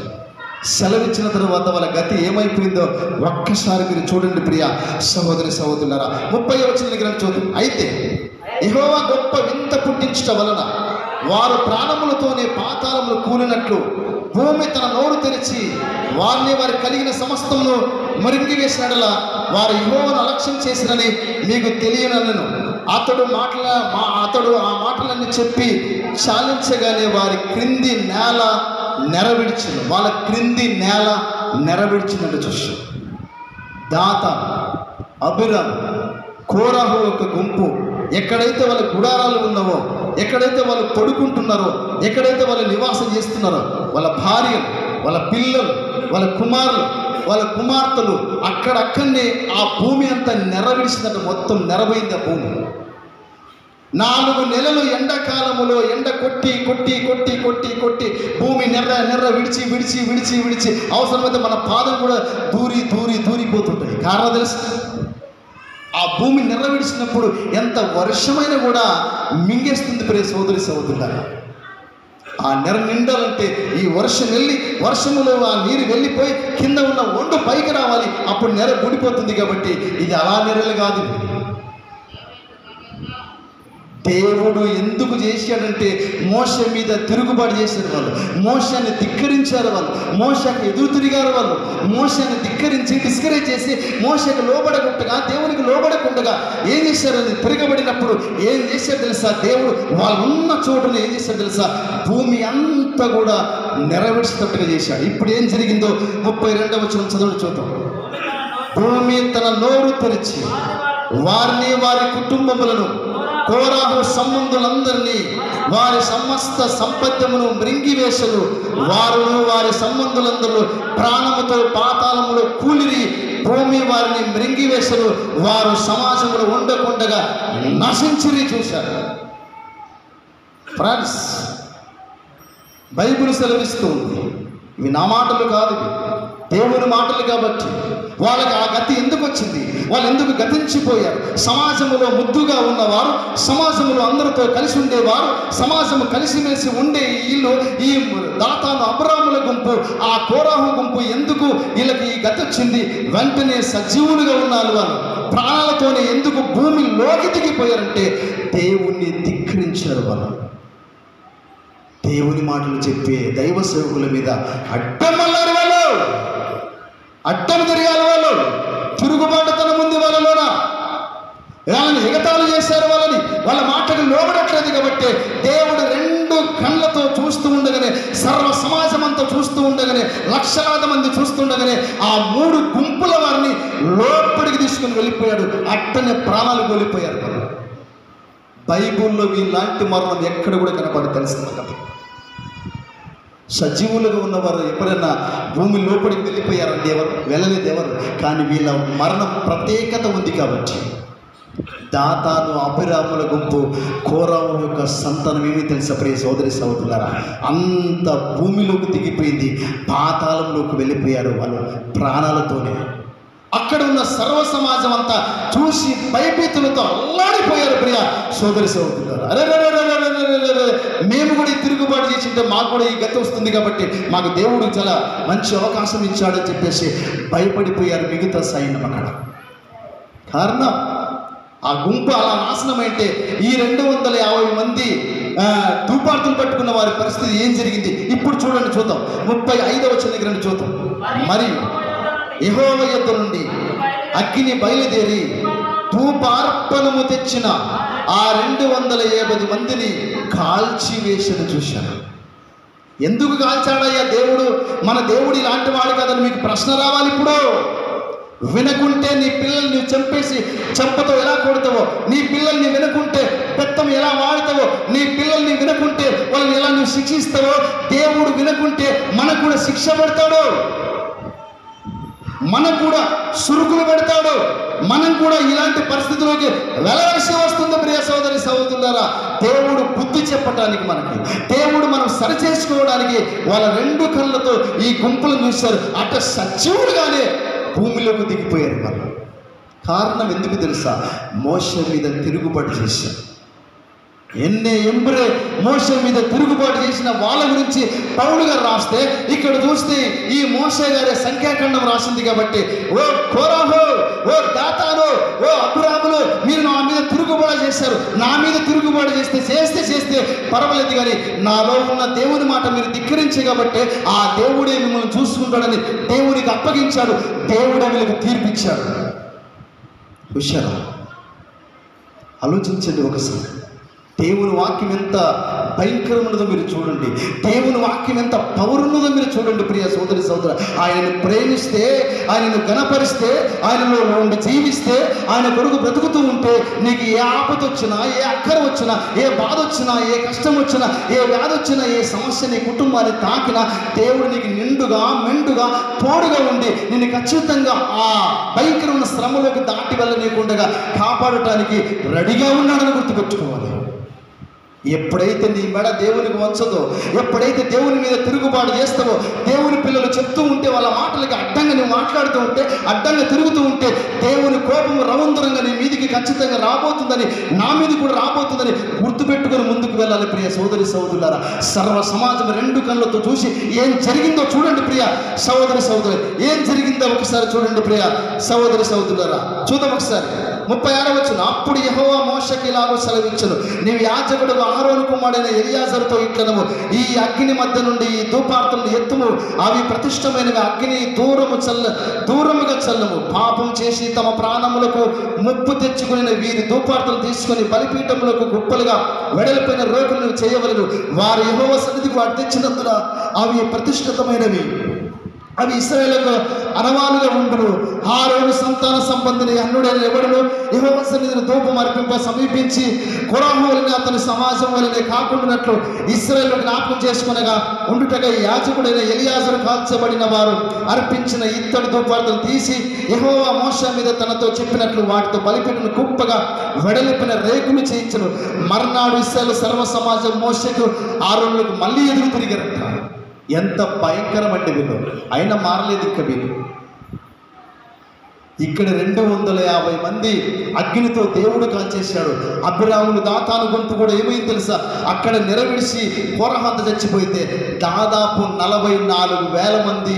సెలవిచ్చిన తర్వాత వాళ్ళ గతి ఏమైపోయిందో ఒక్కసారి మీరు చూడండి ప్రియ సహోదరి సహోదరులారా. 30వ వచనం దగ్గర చూద్దాం. అయితే యెహోవా గొప్ప వింత పుట్టించుట వలన వారు ప్రాణములతోనే పాతాళములు కూలినట్లు భూమి తన నోరు తెరిచి వారి కలిగిన సమస్తమును మృంగివేసినట్లా వారు యెహోవాను అలక్ష్యం చేసినని మీకు తెలియనను. అతడు ఆ మాటలన్నీ చెప్పి చాలించగానే వారి క్రింది నేల నెరవిడిచింది. వాళ్ళ క్రింది నేల నెరవిడిచిందంటే చూసి దాతాను, అబీరాము, కోరాహు యొక్క గుంపు ఎక్కడైతే వాళ్ళ గుడారాలు ఉన్నావో, ఎక్కడైతే వాళ్ళు పడుకుంటున్నారో, ఎక్కడైతే వాళ్ళు నివాసం చేస్తున్నారో, వాళ్ళ భార్యలు, వాళ్ళ పిల్లలు, వాళ్ళ కుమారులు, వాళ్ళ కుమార్తెలు అక్కడక్కడనే ఆ భూమి అంతా నెరవిడిచిందంటే మొత్తం నెరవైంది ఆ భూమి. 4 నెలలు ఎండాకాలములో ఎండ కొట్టి భూమి నెర్ర విడిచి అవసరమైతే మన పాదం కూడా దూరిపోతుంటాయి. కారణం తెలుసు, ఆ భూమి నెర్ర విడిచినప్పుడు ఎంత వర్షమైనా కూడా మింగేస్తుంది ప్రియ సోదరి సోదరులారా. ఆ నెర నిండాలంటే ఈ వర్షములో ఆ నీరు వెళ్ళిపోయి కింద ఉన్న ఒండు పైకి రావాలి. అప్పుడు నెర గుడిపోతుంది. కాబట్టి ఇది అలా నెరలు కాదు. దేవుడు ఎందుకు చేశాడంటే మోషే మీద తిరుగుబాటు చేశారు వాళ్ళు, మోషేని ధిక్కరించారు వాళ్ళు, మోషేకి ఎదురు తిరిగారు వాళ్ళు, మోషేని ధిక్కరించి డిస్కరేజ్ చేసి మోషేకి లోబడకుండా దేవునికి లోబడకుండా ఏం చేశారు? తిరగబడినప్పుడు ఏం చేశారు తెలుసా? దేవుడు వాళ్ళు ఉన్న చోటును ఏం చేశారు తెలుసా? భూమి అంతా కూడా నెరవేర్చేటట్టుగా చేశాడు. ఇప్పుడు ఏం జరిగిందో 32వ వచనం చదవండి చూద్దాం. భూమి తన నోరు తెరిచి వారిని, వారి కుటుంబములను, కోరాహు సంబంధులందరినీ, వారి సమస్త సంపత్యమును మృంగివేశలు. వారును వారి సంబంధులందరూ ప్రాణముతో పాతాళములో కూలిరి. భూమి వారిని మృంగివేశలు. వారు సమాజంలో ఉండకుండగా నశించిరి. చూశారు ఫ్రెండ్స్, బైబిల్ సెలవిస్తుంది. ఇవి నా మాటలు కాదు, దేవుని మాటలు. కాబట్టి వాళ్ళకి ఆ గతి ఎందుకు వచ్చింది? వాళ్ళు ఎందుకు గతించిపోయారు? సమాజంలో ముద్దుగా ఉన్నవారు, సమాజంలో అందరితో కలిసి ఉండేవారు, సమాజం కలిసిమెలిసి ఉండే వీళ్ళు, ఈ దాతాను అబ్రాముల గుంపు, ఆ కోరాహు గుంపు ఎందుకు వీళ్ళకి ఈ గతి వచ్చింది? వెంటనే సజీవులుగా ఉన్నారు వాళ్ళు, ప్రాణాలతోనే ఎందుకు భూమిలోకి దిగిపోయారంటే దేవుణ్ణి ధిక్కరించారు వాళ్ళు. దేవుని మాటలు చెప్పే దైవ సేవకుల మీద అడ్డమల్లారు వాళ్ళు, అడ్డం తిరిగారు వాళ్ళు, తిరుగుబాటుతనం ఉంది వాళ్ళలోన. వాళ్ళని ఎగతాళి చేశారు వాళ్ళని, వాళ్ళ మాటకు లోబడట్లేదు. కాబట్టి దేవుడు 2 కళ్ళతో చూస్తూ ఉండగానే, సర్వ సమాజం అంతా చూస్తూ ఉండగానే, లక్షలాది మంది చూస్తుండగానే ఆ 3 గుంపుల వారిని లోపలికి తీసుకుని వెళ్ళిపోయాడు. అట్టనే ప్రాణాలు కోల్పోయారు. బైబుల్లో వీళ్ళంటి మరణం ఎక్కడ కూడా కనపడి తెలుస్తుంది కదా. సజీవులుగా ఉన్నవారు ఎప్పుడైనా భూమి లోపలికి వెళ్ళిపోయారండి? ఎవరు వెళ్ళలేదు, ఎవరు. కానీ వీళ్ళ మరణం ప్రత్యేకత ఉంది కాబట్టి. దాతాను అభిరాముల గుంపు కోరాము యొక్క సంతానం ఏమీ తెలుసా ప్రియ సోదరి సోదరులారా? అంత భూమిలోకి దిగిపోయింది, పాతాళంలోకి వెళ్ళిపోయారు వాళ్ళు ప్రాణాలతోనే. అక్కడ ఉన్న సర్వ సమాజం అంతా చూసి భయభీతులతో అల్లాడిపోయారు ప్రియ సోదరి సోదరులారా. అరే మేము కూడా ఈ తిరుగుబాటు చేసింటే మాకు కూడా ఈ గతి వస్తుంది కాబట్టి మాకు దేవుడు చాలా మంచి అవకాశం ఇచ్చాడని చెప్పేసి భయపడిపోయారు మిగతా సైన్యం అక్కడ. కారణం ఆ గుంపు అలా నాశనమైతే ఈ 250 మంది ధూపార్తులు పట్టుకున్న వారి పరిస్థితి ఏం జరిగింది ఇప్పుడు చూద్దాం. 35వ వచనం దగ్గర నుండి చూద్దాం. మరియు యెహోవా యొద్ద నుండి అగ్ని బయలుదేరి ధూపార్పణము తెచ్చిన ఆ 250 మందిని కాల్చివేసిన చూశాను. ఎందుకు కాల్చాడయ్యా దేవుడు? మన దేవుడు ఇలాంటి వాడు కదని మీకు ప్రశ్న రావాలి ఇప్పుడు. వినకుంటే నీ పిల్లల్ని నువ్వు చంపేసి చంపతో ఎలా కొడతావో, నీ పిల్లల్ని వినకుంటే పెత్తం ఎలా వాడతావో, నీ పిల్లల్ని వినకుంటే వాళ్ళని ఎలా నువ్వు శిక్షిస్తావో, దేవుడు వినకుంటే మనకు కూడా శిక్ష పెడతాడు, మనకు కూడా సురుకులు పెడతాడు, మనం కూడా ఇలాంటి పరిస్థితుల్లోకి వెళ్ళవలసి వస్తుంది. ప్రియ సోదరి సోదరులారా, దేవుడు బుద్ధి చెప్పటానికి, మనకి దేవుడు మనం సరిచేసుకోవడానికి వాళ్ళ 2 కళ్ళతో ఈ గుంపులను చూశారు. అట సజీవులుగానే భూమిలోకి దిగిపోయారు వాళ్ళు. కారణం ఎందుకు తెలుసా? మోషే మీద తిరుగుబాటు చేశారు. మోషే మీద తిరుగుబాటు చేసిన వాళ్ళ గురించి పౌలు గారు రాస్తే, ఇక్కడ చూస్తే ఈ మోషే గారి సంఖ్యాఖండం రాసింది కాబట్టి, ఓ కోరాహు, ఓ దాతాను, ఓ అబ్రాములు, మీరు నా మీద తిరుగుబాటు చేశారు. నా మీద తిరుగుబాటు చేస్తే పర్వాలేదు, కానీ నాలో ఉన్న దేవుని మాట మీరు ధిక్కరించే కాబట్టి ఆ దేవుడే మిమ్మల్ని చూసుకుంటాడని దేవునికి అప్పగించాడు. దేవుడే వీళ్ళకి తీర్పిచ్చాడు. హుషారా, ఆలోచించండి ఒకసారి. దేవుని వాక్యం ఎంత భయంకరమున్నదో మీరు చూడండి. దేవుని వాక్యం ఎంత పవర్ ఉన్నదో మీరు చూడండి. ప్రియ సోదరి సోదర, ఆయనను ప్రేమిస్తే, ఆయనను గణపరిస్తే, ఆయనలో ఉండి జీవిస్తే, ఆయన కొరకు బ్రతుకుతూ ఉంటే నీకు ఏ ఆపద వచ్చినా, ఏ అక్కర వచ్చినా, ఏ బాధ వచ్చినా, ఏ కష్టం వచ్చినా, ఏ వ్యాధి వచ్చినా, ఏ సమస్య నీ కుటుంబాన్ని తాకినా దేవుడు నీకు నిండుగా మెండుగా తోడుగా ఉండి నిన్ను ఖచ్చితంగా ఆ భయంకరమైన శ్రమలోకి దాటి వెళ్ళనీయకుండా కాపాడటానికి రెడీగా ఉన్నాడని గుర్తుపెట్టుకోవాలి. ఎప్పుడైతే నీ మెడ దేవునికి వంచదో, ఎప్పుడైతే దేవుని మీద తిరుగుబాటు చేస్తావో, దేవుని పిల్లలు చెప్తూ ఉంటే వాళ్ళ మాటలకి అడ్డంగా నువ్వు మాట్లాడుతూ ఉంటే, అడ్డంగా తిరుగుతూ ఉంటే, దేవుని కోపము రవంతరంగా నీ మీదికి ఖచ్చితంగా రాబోతుందని, నా మీద కూడా రాబోతుందని గుర్తుపెట్టుకొని ముందుకు వెళ్ళాలి. ప్రియ సోదరి సోదరులారా, సర్వ సమాజం 2 కళ్ళతో చూసి ఏం జరిగిందో చూడండి. ప్రియ సోదరి సోదరు, ఏం జరిగిందో ఒకసారి చూడండి. ప్రియ సోదరి సోదరులారా, చూద్దాం ఒకసారి. 36వ వచనం. అప్పుడు యెహోవా మోషేకి ఇలాగ సెలవిచ్చెను, నీవు యాజకుడు అహరోను కుమారుడైన ఎలియాజరుతో ఇట్లనము, ఈ అగ్ని మధ్య నుండి ఈ ధూపార్తులను ఎత్తుము, అవి ప్రతిష్టమైనవి, అగ్ని దూరముగా చల్లము. పాపం చేసి తమ ప్రాణములకు ముప్పు తెచ్చుకుని వీరి ధూపార్తులు తీసుకొని బలిపీఠములకు గుప్పలుగా వెడల్పోయిన రోగులను చేయవలెను. వారు యెహోవా సన్నిధికి వాటి తెచ్చినందున అవి ప్రతిష్ఠితమైనవి, అవి ఇశ్రాయేలుకు అనవాలుగా ఉండును. ఆరోను సంతాన సంబంధిని అన్నుడైన ఎవడును యెహోవా సన్నిధిని ధూపం అర్పింప సమీపించి కోరాహు వలె అతని సమాజం వలె కాకుండానట్లు ఇశ్రాయేలు జ్ఞాపకం చేసుకునగా ఉండుటగా యాజకుడైన ఎలియాజరు కాల్చబడిన వారు అర్పించిన ఇత్తడి ధూపార్తులను తీసి యెహోవా మోషే మీద తనతో చెప్పినట్లు వాటితో బలిపీఠమును కుప్పగా వెడలిపిన రేకులు చేయించను. మర్నాడు ఇశ్రాయేలు సర్వ సమాజం మోషేకు ఆరోనులకు మళ్ళీ ఎదురు తిరిగారట. ఎంత భయంకరం అండి వీళ్ళు. అయినా మారలేదు ఇంకా వీళ్ళు. ఇక్కడ 250 మంది అగ్నితో దేవుడు కాల్చేశాడు. అభిరాములు దాతాను గుంపు కూడా ఏమైంది తెలుసా? అక్కడ నెరవేర్చి కోరహంత చచ్చిపోతే దాదాపు 44,000 మంది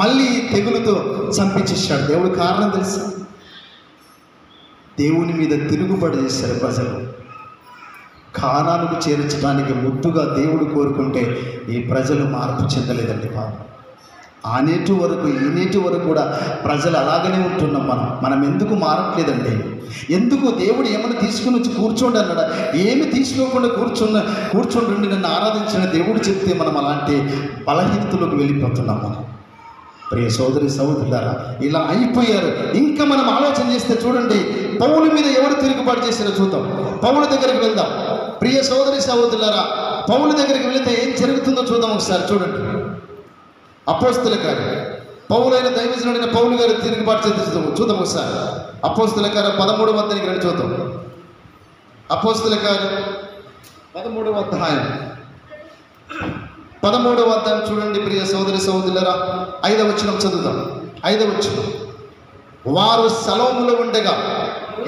మళ్ళీ తెగులుతో చంపించేశాడు దేవుడు. కారణం తెలుసా? దేవుని మీద తిరుగుబాటు చేశారు ప్రజలు. కానానుకు చేర్చడానికి ముద్దుగా దేవుడు కోరుకుంటే ఈ ప్రజలు మార్పు చెందలేదండి పాపం. ఆ నేటి వరకు ఈ నేటి వరకు కూడా ప్రజలు అలాగనే ఉంటున్నాం. మనం ఎందుకు మారట్లేదండి? ఎందుకు దేవుడు ఏమైనా తీసుకుని వచ్చి కూర్చోండి అన్నాడా? ఏమి తీసుకోకుండా కూర్చోండి నన్ను ఆరాధించిన దేవుడు చెప్తే మనం అలాంటి బలహీనతలోకి వెళ్ళిపోతున్నాం. మనం ప్రియ సోదరి సోదరులారా, ఇలా అయిపోయారు. ఇంకా మనం ఆలోచన చేస్తే చూడండి, పౌలు మీద ఎవరు తిరుగుబాటు చేశారో చూద్దాం. పౌలు దగ్గరికి వెళ్దాం. ప్రియ సోదరి సోదరులారా, పౌలు దగ్గరికి వెళితే ఏం జరుగుతుందో చూద్దాం ఒకసారి. చూడండి, అపోస్తల కార్యం, పౌలైన దైవజనుడైన పౌలు గారు తిరుగుబాటు చేద్దాం చూద్దాం ఒకసారి. అపోస్తల కార్యం 13వ అధ్యాయానికి రండి చూద్దాం. అపోస్తల కార్యం 13వ అధ్యాయం చూడండి ప్రియ సోదరి సోదరులారా. 5వ వచనం చదువుదాం. 5వ వచనం, వారు సలోములో ఉండగా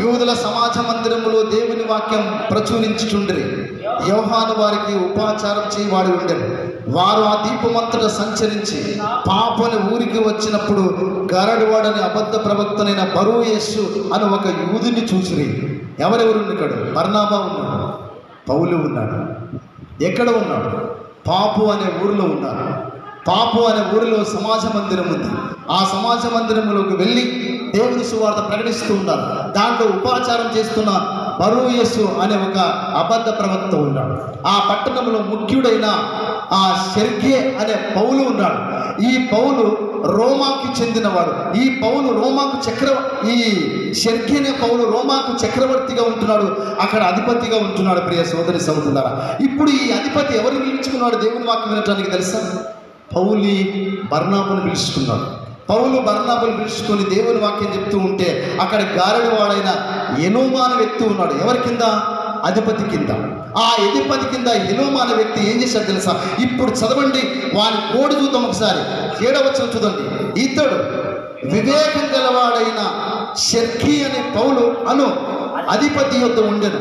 యూదుల సమాజ మందిరములో దేవుని వాక్యం ప్రచురించుచుండిరి. యోహాను వారికి ఉపాచారం చేయవాడు ఉండెను. వారు ఆ దీపమంతటా సంచరించి పాపని ఊరికి వచ్చినప్పుడు గరడువాడని అబద్ధ ప్రవక్తనైన బరుయేసు అని ఒక యూదుని చూసిరి. ఎవరెవరు ఇక్కడ? బర్నాబా ఉన్నాడు, పౌలు ఉన్నాడు. ఎక్కడ ఉన్నాడు? పాపు అనే ఊరిలో ఉన్నారు. పాపు అనే ఊరిలో సమాజ మందిరం ఉంది. ఆ సమాజ మందిరంలోకి వెళ్ళి దేవుని సువార్త ప్రకటిస్తూ ఉన్నారు. దాంట్లో ఉపాచారం చేస్తున్న బరుయేసు అనే ఒక అబద్ధ ప్రవక్త ఉన్నాడు. ఆ పట్టణంలో ముఖ్యుడైన ఆ సెర్గే అనే పౌలు ఉన్నాడు. ఈ పౌలు రోమాకు చెందినవాడు. ఈ పౌలు రోమాకు ఈ సెర్గే అనే పౌలు రోమాకు చక్రవర్తిగా ఉంటున్నాడు, అక్కడ అధిపతిగా ఉంటున్నాడు. ప్రియ సోదరి సోదరులారా, ఇప్పుడు ఈ అధిపతి ఎవరు పిలుచుకున్నాడు దేవుని వాక్యం వినటానికి తెలుసా? పౌలి బర్నాబును పిలుచుకున్నాడు. పౌలు బర్నాబును పిలుచుకొని దేవుని వాక్యం చెప్తూ ఉంటే అక్కడ గారడి వాడైన ఎనోమా అనే వ్యక్తి ఉన్నాడు. ఎవరి కింద? అధిపతి కింద. ఆ అధిపతి కింద ఎనోమా అనే వ్యక్తి ఏం చేశాడు తెలుసా? ఇప్పుడు చదవండి, వాని కోడి చూద్దాం ఒకసారి. 7వ వచనం చూడండి. ఇతడు వివేకం గలవాడైన సెర్గి అనే పౌలు అను అధిపతి యొద్ద ఉండెను.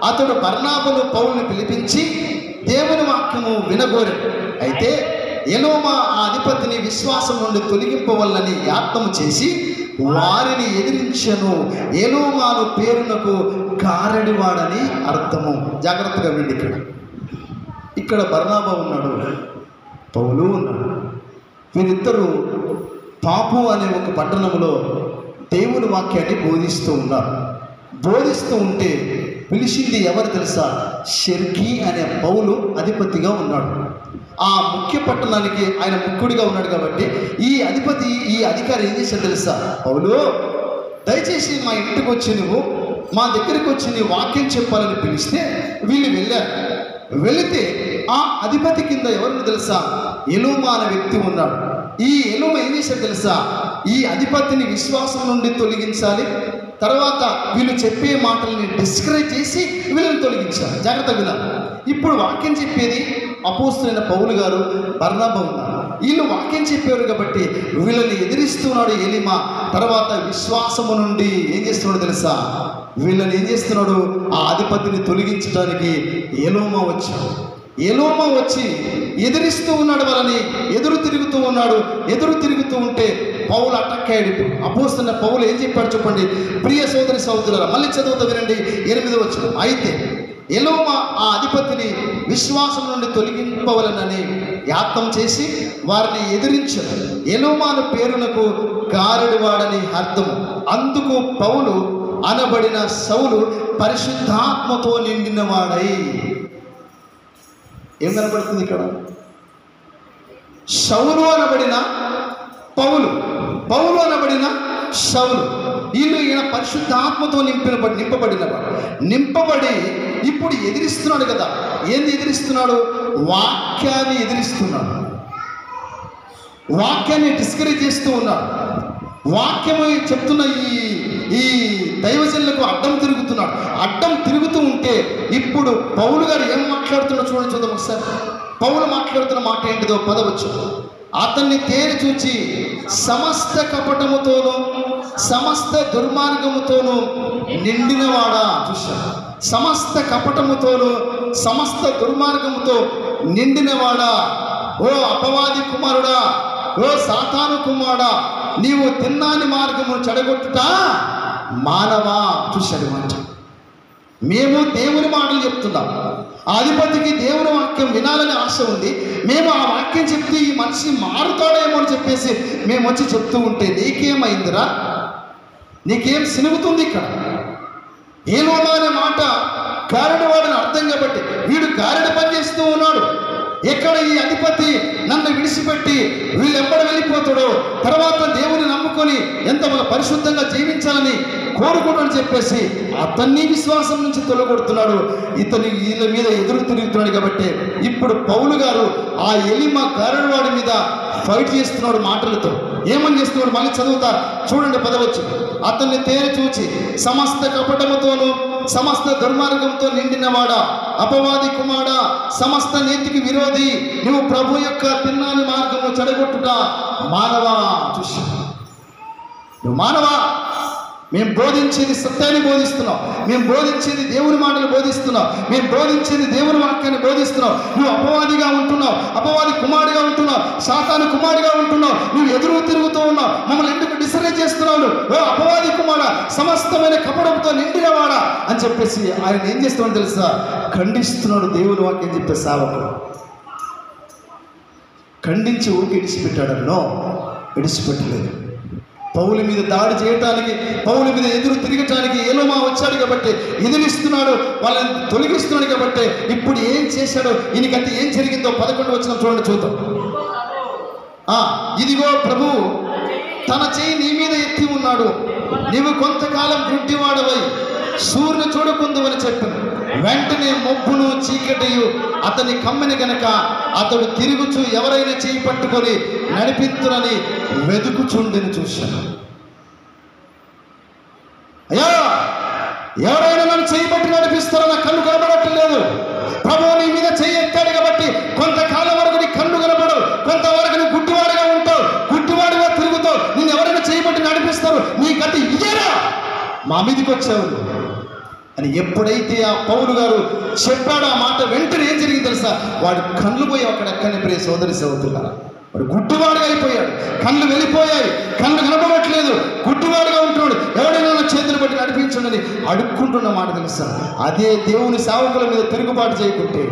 అతడు బర్నాబును పౌలుని పిలిపించి దేవుని వాక్యము వినగోరెను. అయితే ఎనోమా ఆ అధిపతిని విశ్వాసం నుండి తొలగింపవల్లని యాత్నము చేసి వారిని ఎదిరించెను. ఎనోమాను పేరునకు గారడివాడని అర్థము. జాగ్రత్తగా విండి. ఇక్కడ బర్నాబా ఉన్నాడు, పౌలు ఉన్నాడు. వీరిద్దరూ పాపు అనే ఒక పట్టణంలో దేవుని వాక్యాన్ని బోధిస్తూ ఉన్నారు. బోధిస్తూ ఉంటే పిలిచింది ఎవరు తెలుసా? సెర్గి అనే పౌలు అధిపతిగా ఉన్నాడు. ఆ ముఖ్య పట్టణానికి ఆయన ముఖ్యుడిగా ఉన్నాడు కాబట్టి ఈ అధిపతి, ఈ అధికారి ఏం చేశాడు తెలుసా? పౌలు, దయచేసి మా ఇంటికి వచ్చి నువ్వు మా దగ్గరికి వచ్చి నీ వాక్యం చెప్పాలని పిలిస్తే వీళ్ళు వెళ్ళారు. వెళితే ఆ అధిపతి కింద ఎవరు తెలుసా? ఎనోమా అనే వ్యక్తి ఉన్నాడు. ఈ ఎనోమా ఏం చేశాడు తెలుసా? ఈ అధిపతిని విశ్వాసం నుండి తొలగించాలి, తర్వాత వీళ్ళు చెప్పే మాటల్ని డిస్కరేజ్ చేసి వీళ్ళని తొలగించాలి. జాగ్రత్తగా వినాలి. ఇప్పుడు వాక్యం చెప్పేది అపోస్తలుడైన పౌలు గారు, బర్నాబా ఉన్నారు. వీళ్ళు వాక్యం చెప్పారు కాబట్టి వీళ్ళని ఎదిరిస్తున్నాడు ఎలీమా. తర్వాత విశ్వాసము నుండి ఏం చేస్తున్నాడు తెలుసా? వీళ్ళని ఏం చేస్తున్నాడు? ఆ అధిపతిని తొలగించడానికి ఎలోమా వచ్చాడు. ఎలోమా వచ్చి ఎదిరిస్తూ ఉన్నాడు, వాళ్ళని ఎదురు తిరుగుతూ ఉన్నాడు. ఎదురు తిరుగుతూ ఉంటే పౌలు అటాక్ అయ్యాడు. అపోస్తలుడైన పౌలు ఏం చెప్పాడు చెప్పండి ప్రియ సోదరి సోదరులారా. మళ్ళీ చదువుతా వినండి. 8వ వచనం. అయితే ఎలోమా ఆ అధిపతిని విశ్వాసం నుండి తొలగింపవలనని యాత్నం చేసి వారిని ఎదిరించాడు. ఎలోమాను పేరునకు గారడివాడని అర్థము. అందుకు పౌలు అనబడిన సౌలు పరిశుద్ధాత్మతో నిండినవాడై. ఏం కనబడుతుంది ఇక్కడ? సౌలు అనబడిన పౌలు, పౌలు అనబడిన సౌలు. ఈయన పరిశుద్ధాత్మతో నింపబడి ఇప్పుడు ఎదిరిస్తున్నాడు కదా. ఏంది ఎదిరిస్తున్నాడు? వాక్యాన్ని ఎదిరిస్తున్నాడు. వాక్యాన్ని డిస్కరేజ్ చేస్తూ ఉన్నాడు. వాక్యము చెప్తున్న ఈ దైవజనులకు అడ్డం తిరుగుతున్నాడు. అడ్డం తిరుగుతూ ఉంటే ఇప్పుడు పౌలు గారు ఏం మాట్లాడుతున్నా చూద్దాం ఒకసారి. పౌలు మాట్లాడుతున్న మాట ఏంటిదో 10వ వచనం. అతన్ని తేరి చూచి సమస్త కపటముతోనూ సమస్త దుర్మార్గముతోనూ నిండినవాడా. చూశాడు. సమస్త కపటముతోనూ సమస్త దుర్మార్గముతో నిండినవాడా, ఓ అపవాది కుమారుడా, ఓ సాతాను కుమారుడా, నీవు తిన్నాని మార్గమును చెడగొట్టుట మానవా. చూశాడు మాట. మేము దేవుని మాటలు చెప్తున్నాం. ఆ అధిపతికి దేవుని వాక్యం వినాలని ఆశ ఉంది. మేము ఆ వాక్యం చెప్తే ఈ మనిషి మారుతాడేమో అని చెప్పేసి మేము వచ్చి చెప్తూ ఉంటే నీకేమైందిరా? నీకేం సినుగుతుంది ఇక్కడ? ఏలోమా అనే మాట గారడి వాడిని అర్థం కాబట్టి వీడు గారడి పని చేస్తూ ఉన్నాడు. ఎక్కడ ఈ అధిపతి నన్ను విడిచిపెట్టి వీళ్ళెంబడి వెళ్ళిపోతాడో, తర్వాత దేవుని నమ్ముకొని ఎంత పరిశుద్ధంగా జీవించాలని కోరుకోడని చెప్పేసి అతన్ని విశ్వాసం నుంచి తొలగొడుతున్నాడు. వీళ్ళ మీద ఎదురు తిరుగుతున్నాడు. కాబట్టి ఇప్పుడు పౌలు గారు ఆ ఎలిమ గారడవాడి మీద ఫైట్ చేస్తున్నాడు మాటలతో. ఏమని చేస్తున్నాడు మళ్ళీ చదువుతా చూడండి, 10వ వచనం. అతన్ని తేరి చూచి సమస్త కపటముతోనూ సమస్త దుర్మార్గంతో నిండినవాడా, అపవాది కుమారుడా, సమస్త నీతికి విరోధి, నువ్వు ప్రభు యొక్క తిన్నాని మార్గము చెడగొట్టుట మానవా. చూసి నువ్వు మానవా, మేము బోధించేది సత్యాన్ని బోధిస్తున్నావు, మేము బోధించేది దేవుని మాటలు బోధిస్తున్నావు, మేము బోధించేది దేవుని వాక్యాన్ని బోధిస్తున్నావు. నువ్వు అపవాదిగా ఉంటున్నావు, అపవాది కుమారుడిగా ఉంటున్నావు, సాతాను కుమారుడిగా ఉంటున్నావు, నువ్వు ఎదురు తిరుగుతూ ఉన్నావు, మమ్మల్ని ఎందుకు డిస్కరేజ్ చేస్తున్నావు? నువ్వు అపవాది కుమారుడా, సమస్తమైన కపడంతో నిండినవాడా అని చెప్పేసి ఆయన ఏం చేస్తున్నాడు తెలుసా? ఖండిస్తున్నాడు దేవుని వాక్యం చెప్పే సేవకుడు. ఖండించి ఊరికి విడిచిపెట్టాడన్నో, విడిచిపెట్టలేదు. పౌలు మీద దాడి చేయటానికి, పౌలు మీద ఎదురు తిరగటానికి ఎలోమా వచ్చాడు కాబట్టి ఎదిరిస్తున్నాడు, వాళ్ళని తొలగిస్తున్నాడు. కాబట్టి ఇప్పుడు ఏం చేశాడో, ఈయనకంటే ఏం జరిగిందో 11వ వచనం చూడండి, చూద్దాం. ఇదిగో ప్రభు తన చేయి నీ మీద ఎత్తి ఉన్నాడు, నీవు కొంతకాలం గుడ్డివాడవై సూర్యుని చూడకుందువని చెప్పాను. వెంటనే మబ్బును చీకటియు అతని కమ్మిన గనక అతడు తిరుగుచు ఎవరైనా చేయి పట్టుకొని నడిపించునని వెతుకుచుండిని చూశాను. అయ్యా, ఎవరైనా నన్ను చేయి పట్టి నడిపిస్తారో నా కళ్ళు కనబడట్లేదు. ప్రభు నీ మీద చేయి ఎత్తాడు కాబట్టి కొంతకాలం వరకు నీ కళ్ళు కనబడవు, కొంతవరకు నువ్వు గుడ్డివాడుగా ఉంటావు, గుడ్డివాడుగా తిరుగుతావు. నేను ఎవరైనా చేయి పట్టి నడిపిస్తారు, నీ గతి ఇదేనా, మా మీదకి వచ్చావు అని ఎప్పుడైతే ఆ పౌలు గారు చెప్పాడు ఆ మాట, వెంటనే ఏం జరిగింది తెలుసా? వాడి కళ్ళు పోయి అక్కడెక్కడనే ప్రియ సోదరి సోదరులారా, వాడు గుడ్డివాడుగా అయిపోయాడు. కళ్ళు వెళ్ళిపోయాయి, కళ్ళు కనబడట్లేదు, గుడ్డివాడుగా ఉంటున్నాడు. ఎవడైనా చేతులు బట్టి నడిపించండి అడుక్కుంటున్న మాట తెలుసా? అదే దేవుని సేవకుల మీద తిరుగుబాటు చేయకుంటే,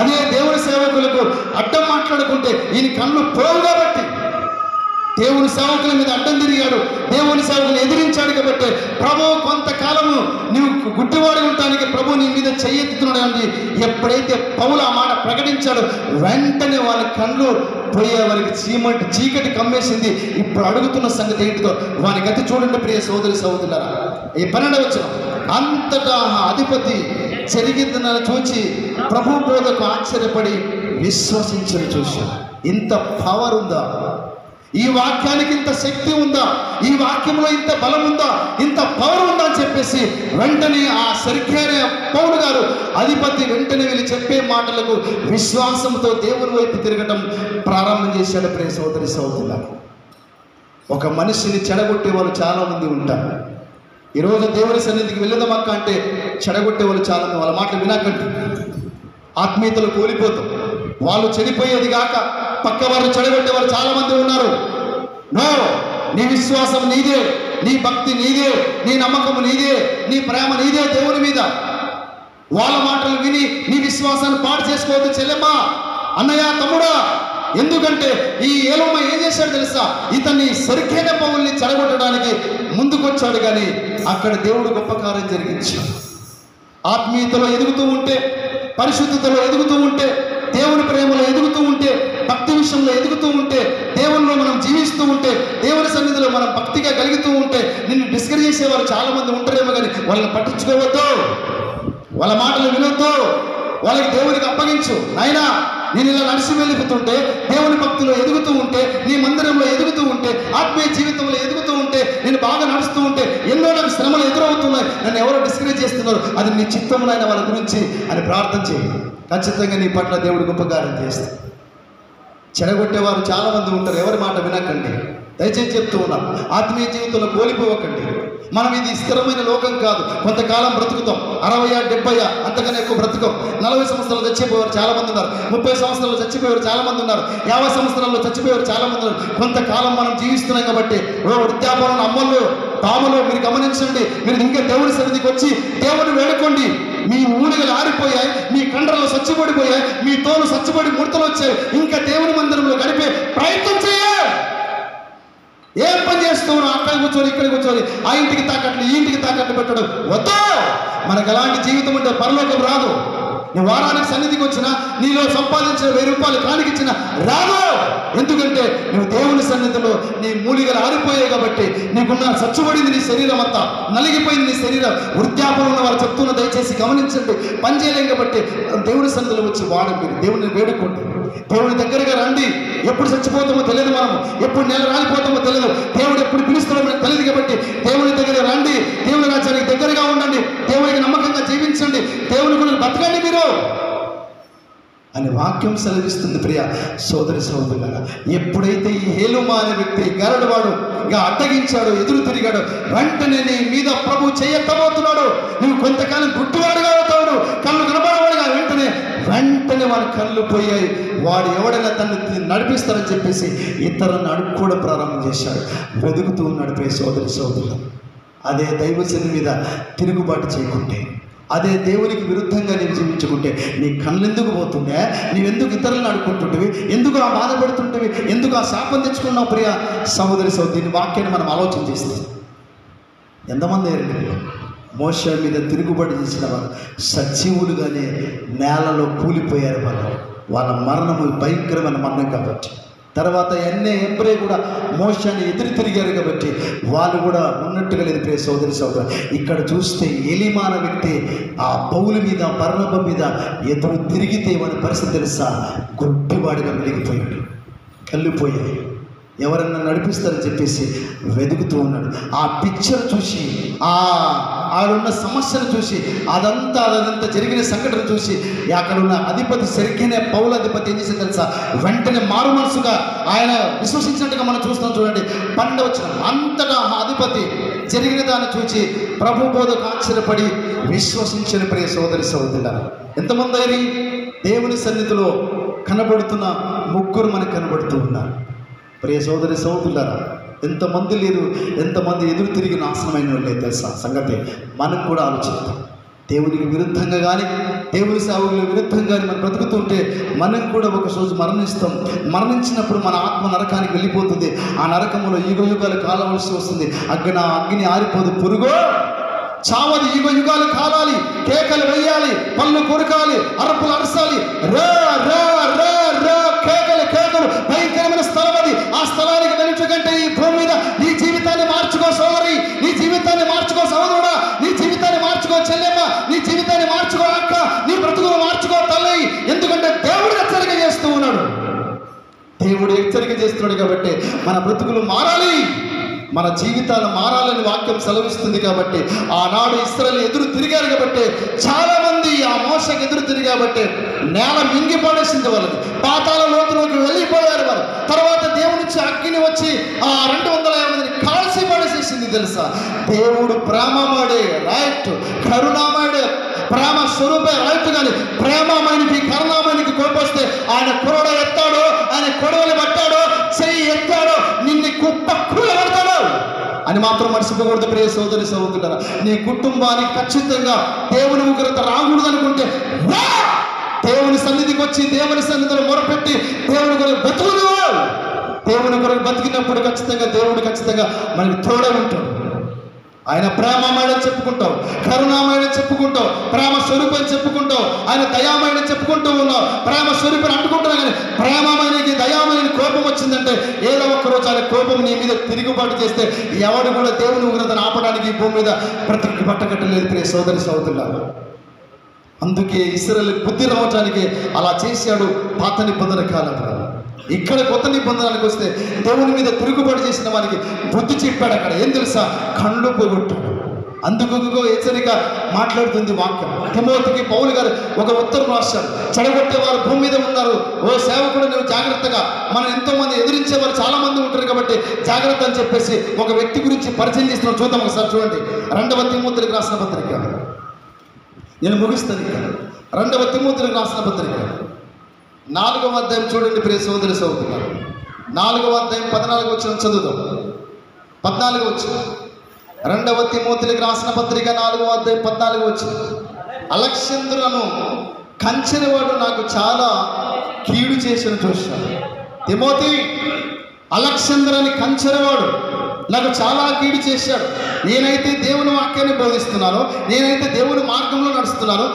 అదే దేవుని సేవకులకు అడ్డం మాట్లాడుకుంటే ఈయన కళ్ళు పోవు. కాబట్టి దేవుని సేవకుల మీద అడ్డం తిరిగాడు, దేవుని సేవకులు ఎదిరించాడు. కాబట్టి ప్రభు కొంతకాలము నువ్వు గుడ్డివాడి ఉండటానికి ప్రభు నీ మీద చెయ్యెత్తుతున్నాడు అండి. ఎప్పుడైతే పౌలు ఆ మాట ప్రకటించాడో వెంటనే వాళ్ళ కళ్ళు పోయే, వారికి చీకటి కమ్మేసింది. ఇప్పుడు అడుగుతున్న సంగతి ఏంటిదో వాని గతి చూడండి ప్రియ సోదరి సోదరులారా. ఈ 12వ వచనం. అంతటా అధిపతి జరిగిందని చూచి ప్రభు బోధకు ఆశ్చర్యపడి విశ్వసించని చూశాను. ఇంత పవర్ ఉందా? ఈ వాక్యానికి ఇంత శక్తి ఉందా? ఈ వాక్యంలో ఇంత బలం ఉందా? ఇంత పవర్ ఉందా అని చెప్పేసి వెంటనే ఆ సరిగ్గానే పౌలు గారు అధిపతి వెంటనే వీళ్ళు చెప్పే మాటలకు విశ్వాసంతో దేవుని వైపు తిరగటం ప్రారంభం చేశాడు. ప్రియ సోదరి సోదరులారా, ఒక మనిషిని చెడగొట్టే వాళ్ళు చాలామంది ఉంటారు. ఈరోజు దేవుని సన్నిధికి వెళ్ళదమక్క అంటే చెడగొట్టే వాళ్ళు చాలామంది. వాళ్ళ మాటలు వినకండి, ఆత్మీయతలు కోల్పోతాం. వాళ్ళు చెడిపోయేది కాక పక్క వారు చెడగొట్టే వాళ్ళు చాలా మంది ఉన్నారు. నో, నీ విశ్వాసం నీదే, నీ భక్తి నీదే, నీ నమ్మకం నీదే, నీ ప్రేమ నీదే దేవుని మీద. వాళ్ళ మాటలు విని నీ విశ్వాసాన్ని పాడు చేసుకోవద్దు చెల్లెమ్మా, అన్నయ్య, తమ్ముడా. ఎందుకంటే ఈ ఏలోమ ఏం చేశాడు తెలుసా? ఇతన్ని సరికైన పౌల్ని చెడగొట్టడానికి ముందుకొచ్చాడు. కానీ అక్కడ దేవుడు గొప్ప కార్యం జరిగించాడు. ఆత్మీయతలో ఎదుగుతూ ఉంటే, పరిశుద్ధతలో ఎదుగుతూ ఉంటే, దేవుని ప్రేమలో ఎదుగుతూ ఉంటే, భక్తి విషయంలో ఎదుగుతూ ఉంటే, దేవునిలో మనం జీవిస్తూ ఉంటే, దేవుని సన్నిధిలో మనం భక్తిగా కలిగితూ ఉంటే, నిన్ను డిస్కరేజ్ చేసేవారు చాలా మంది ఉంటారేమో, కానీ వాళ్ళని పట్టించుకోవద్దు, వాళ్ళ మాటలు వినొద్దు, వాళ్ళకి దేవునికి అప్పగించు. నాయనా, నేను ఇలా నడిచి వెళ్ళిపోతుంటే, దేవుని భక్తిలో ఎదుగుతూ ఉంటే, నీ మందిరంలో ఎదుగుతూ ఉంటే, ఆత్మీయ జీవితంలో ఎదుగుతూ ఉంటే, నేను బాగా నడుస్తూ ఉంటే, ఎన్నో నాకు శ్రమలు ఎదురవుతున్నాయి, నన్ను ఎవరో డిస్కరేజ్ చేస్తున్నారు, అది నీ చిత్తమునైన వాళ్ళ గురించి అని ప్రార్థన చేయి. ఖచ్చితంగా నీ పట్ల దేవుడు గొప్ప కార్యం చేస్తాడు. చెడగొట్టేవారు చాలామంది ఉంటారు, ఎవరి మాట వినకండి. దయచేసి చెప్తూ ఉన్నాం, ఆత్మీయ జీవితంలో కోల్పోవకండి. మనం ఇది స్థిరమైన లోకం కాదు. కొంతకాలం బ్రతుకుతాం, 60, 70, అంతకన్నా ఎక్కువ బ్రతుకం. 40 సంవత్సరాలు చచ్చిపోయేవారు చాలామంది ఉన్నారు, 30 సంవత్సరాలు చచ్చిపోయేవారు చాలామంది ఉన్నారు, 50 సంవత్సరాల్లో చచ్చిపోయేవారు చాలామంది ఉన్నారు. కొంతకాలం మనం జీవిస్తున్నాం కాబట్టి వృద్ధాపనం అమ్మలు తాములు మీరు గమనించండి. మీరు ఇంకా దేవుని సన్నిధికి వచ్చి దేవుని వేడుకోండి. మీ ఊరిగలు ఆరిపోయాయి, మీ కండ్రలు సచ్చిపడిపోయాయి, మీ తోలు సచ్చిపడి ముడతలు వచ్చాయి. ఇంకా దేవుని మందిరంలో గడిపే ప్రయత్నం చేయాలి. ఏం పని చేస్తున్నావు? అక్కడ కూర్చొని ఇక్కడ కూర్చొని ఆ ఇంటికి తాకట్లు ఈ ఇంటికి తాకట్లు పెట్టడం వద్దు. మనకు అలాంటి జీవితం ఉంటే పరలోకం రాదు. నీ వారానికి సన్నిధికి వచ్చినా, నీలో సంపాదించిన 1000 రూపాయలు కానికిచ్చిన రాదు. ఎందుకంటే నువ్వు దేవుని సన్నిధిలో నీ మూలికలు ఆరిపోయాయి కాబట్టి, నీకున్న చచ్చుబడింది నీ శరీరం అంతా, నలిగిపోయింది నీ శరీరం. వృద్ధాపంలో ఉన్న వారు చెప్తున్న దయచేసి గమనించండి. పని చేయలేం కాబట్టి దేవుని సన్నిధిలో వచ్చి మీరు దేవుని వేడుకోండి, దేవుని దగ్గరగా రండి. ఎప్పుడు చచ్చిపోతామో తెలియదు, మనం ఎప్పుడు నెల రాలిపోతామో తెలియదు, దేవుడు ఎప్పుడు పిలుస్తామో మనకు తెలియదు. కాబట్టి దేవుని దగ్గర రండి, దేవుని రాజ్యానికి దగ్గరగా ఉండండి, దేవునికి నమ్మకంగా జీవించండి, దేవుని గురించి బతకండి మీరు అని వాక్యం సెలవిస్తుంది. ప్రియ సోదరి సోదరులారా, ఎప్పుడైతే ఈ హేలుమా అనే వ్యక్తి గరడువాడు ఇంకా అడ్డగించాడు, ఎదురు తిరిగాడు, వెంటనే నీ మీద ప్రభు చేయెత్తబోతున్నాడు. నువ్వు కొంతకాలం గుడ్డివాడుగా అవుతాడు, కళ్ళు కనబడవాడుగా. వెంటనే వాడి కళ్ళు పోయాయి. వాడు ఎవడైనా తనని నడిపిస్తారని చెప్పేసి ఇతరులను అడుక్కోవడం ప్రారంభం చేశాడు. వెతుకుతూ ఉన్నాడు. ప్రియ సోదరి సోదరులు, అదే దైవజనుని మీద తిరుగుబాటు చేయకుంటే, అదే దేవునికి విరుద్ధంగా నేను జీవించుకుంటే నీ కళ్ళెందుకు పోతుండే? నీవెందుకు ఇతరులను అడుక్కుంటుంటివి? ఎందుకు ఆ బాధపడుతుంటివి? ఎందుకు ఆ శాపం తెచ్చుకున్నావు? ప్రియ సహోదరి సహోదరి, వాక్యాన్ని మనం ఆలోచన చేస్తే ఎంతమంది మోషే మీద తిరుగుబాటు చేసిన వారు సజీవులుగానే నేలలో కూలిపోయారు. వాళ్ళ మరణము భయంకరమైన మరణం కాబట్టి. తర్వాత ఎంబ్రే కూడా మోషాన్ని ఎదురు తిరిగారు కాబట్టి వాళ్ళు కూడా ఉన్నట్టుగా లేదు. ప్రియ సోదరి సోదరు, ఇక్కడ చూస్తే ఎలీమాన వ్యక్తి ఆ పౌలు మీద, బర్నబా మీద ఎదురు తిరిగితే వాడి పరిస్థితి తెలుసా? గుడ్డివాడిగా వెలిగిపోయాడు, కళ్ళు పోయాయి. ఎవరన్నా నడిపిస్తారని చెప్పేసి వెతుకుతూ ఉన్నాడు. ఆ పిక్చర్ చూసి, ఆడున్న సమస్యను చూసి, అదంతా జరిగిన సంఘటన చూసి, అక్కడ ఉన్న అధిపతి సరిగ్గానే పౌల అధిపతి ఏం చేసింది తెలుసా? వెంటనే మారు మనసుగా ఆయన విశ్వసించినట్టుగా మనం చూస్తాం. చూడండి 12వ వచనం. అంతటా ఆ అధిపతి జరిగిన దాన్ని చూసి ప్రభు బోధకు ఆశ్చర్యపడి విశ్వసించిన. ప్రియ సోదరి సోదరులారా, ఎంతమంది దేవుని సన్నిధిలో కనబడుతున్న ముగ్గురు మనకు కనబడుతూ ఉన్నారు. ప్రియ సోదరి సోదరులారా, ఎంతమంది లేరు, ఎంతమంది ఎదురు తిరిగి నాశనమైన వాళ్ళే తెలుసా సంగతి. మనం కూడా ఆలోచిస్తాం. దేవునికి విరుద్ధంగా కానీ, దేవుని సేవకుల విరుద్ధంగా కానీ మనం బ్రతుకుతుంటే మనం కూడా ఒక రోజు మరణిస్తాం. మరణించినప్పుడు మన ఆత్మ నరకానికి వెళ్ళిపోతుంది. ఆ నరకములో యుగాలు కాలవలసి వస్తుంది. అగ్ని ఆరిపోదు, పురుగో చావది. యుగాలు కాలాలి, కేకలు వేయాలి, పళ్ళు కొరకాలి, అరుపులు అరసాలి. కేకలు భయంకరమైన స్థలం అది. ఆ స్థలానికి వెళ్తుంటే ఈ భూమి మీద నీ జీవితాన్ని మార్చుకో సోదరి, నీ జీవితాన్ని మార్చుకో సోదరుడా, నీ జీవితాన్ని మార్చుకో చెల్లెమ్మ, నీ జీవితాన్ని మార్చుకో అక్క, నీ బ్రతుకును మార్చుకో తల్లి. ఎందుకంటే దేవుడు హెచ్చరిక చేస్తూ ఉన్నాడు. దేవుడు హెచ్చరిక చేస్తున్నాడు కాబట్టి మన బ్రతుకులు మారాలి, మన జీవితాలు మారాలని వాక్యం సెలవిస్తుంది. కాబట్టి ఆనాడు ఇశ్రాయేలు ఎదురు తిరిగారు కాబట్టి, చాలా మంది ఆ మోషకి ఎదురు తిరిగాబట్టి నేల మింగి పడేసింది, వాళ్ళకి పాతాళ లోతులోకి వెళ్ళిపోయారు వారు. తర్వాత దేవుని నుంచి అగ్ని వచ్చి ఆ 250 మందిని కాల్చి పడేసేసింది. తెలుసా, దేవుడు ప్రేమమాడే రైట్, కరుణామాడే ప్రేమ స్వరూపే రైట్. కానీ ప్రేమమైనకి కరుణామైనకి కోపొస్తే ఆయన కొరడ ఎత్తాడో, ఆయన కొడవలు పట్టాడో, చెయ్యి ఎత్తాడో, నిన్ను కుప్ప కూలబడతాడు అని మాత్రం మర్చిపోకూడదు. ప్రియ సోదరి సోదరులారా, నీ కుటుంబానికి ఖచ్చితంగా దేవుని ఉగ్రత రాకూడదు అనుకుంటే దేవుని సన్నిధికి వచ్చి దేవుని సన్నిధిలో మొరపెట్టి దేవుని కొరకు బతుకులు. దేవుని కొరకు బతికినప్పుడు ఖచ్చితంగా దేవుడు మనకి తోడే ఉంటాడు. ఆయన ప్రేమమయుడని చెప్పుకుంటావు, కరుణామయుడని చెప్పుకుంటావు, ప్రేమ స్వరూపం చెప్పుకుంటావు, ఆయన దయామయుడని చెప్పుకుంటూ ఉన్నావు. ప్రేమ స్వరూపం అంటుకుంటున్నావు, కానీ ప్రేమమైనకి దయామయుని కోపం వచ్చిందంటే ఏదో ఒక్కరోజు ఆయన కోపం నీ మీద తిరుగుబాటు చేస్తే ఎవడు కూడా దేవుని ఉగ్రతను ఆపడానికి భూమి మీద ప్రతి పట్టకట్టలేదు. ప్రియ సోదరి సోదరులారా, అందుకే ఇశ్రాయేలు బుద్ధి రావటానికి అలా చేశాడు పాత నిబంధన కాలంలో. ఇక్కడ కొత్త నిబంధనలకు వస్తే దేవుని మీద తిరుగుబాటు చేసిన వారికి బుద్ధి చెప్పాడు. అక్కడ ఏం తెలుసా? కళ్ళు పోగొట్టాడు. అందుకు హెచ్చరిక మాట్లాడుతుంది వాక్యం. తిమోతికి పౌలు గారు ఒక ఉత్తరం రాశారు. చెడగొట్టేవారు భూమి మీద ఉన్నారు, ఓ సేవకుడు నువ్వు జాగ్రత్తగా, మనం ఎంతోమంది ఎదిరించేవారు చాలా మంది ఉంటారు కాబట్టి జాగ్రత్త అని చెప్పేసి ఒక వ్యక్తి గురించి పరిచయం చేస్తున్నాం. చూద్దాం ఒకసారి. చూడండి 2వ తిమోతికి రాసిన పత్రిక. నేను ముగిస్తాను ఇక్కడ. 2వ తిమోతికి రాసిన పత్రిక 4వ అధ్యాయం చూడండి. ప్రియ సోదరి సోదరులారా, 4వ అధ్యాయం 14వ వచనం చదువుదాం. 14వ వచనం 2వ తిమోతికి రాసిన పత్రిక 4వ అధ్యాయం 14వ వచనం. అలెగ్జాంద్రును కంచెనవాడు నాకు చాలా కీడు చేసిన చూశాను. తిమోతి, అలెగ్జాంద్రుని కంచెనవాడు నాకు చాలా కీడు చేశాడు. నేనైతే దేవుని వాక్యాన్ని బోధిస్తున్నాను, నేనైతే దేవుని మార్గంలో నడుస్తున్నాను,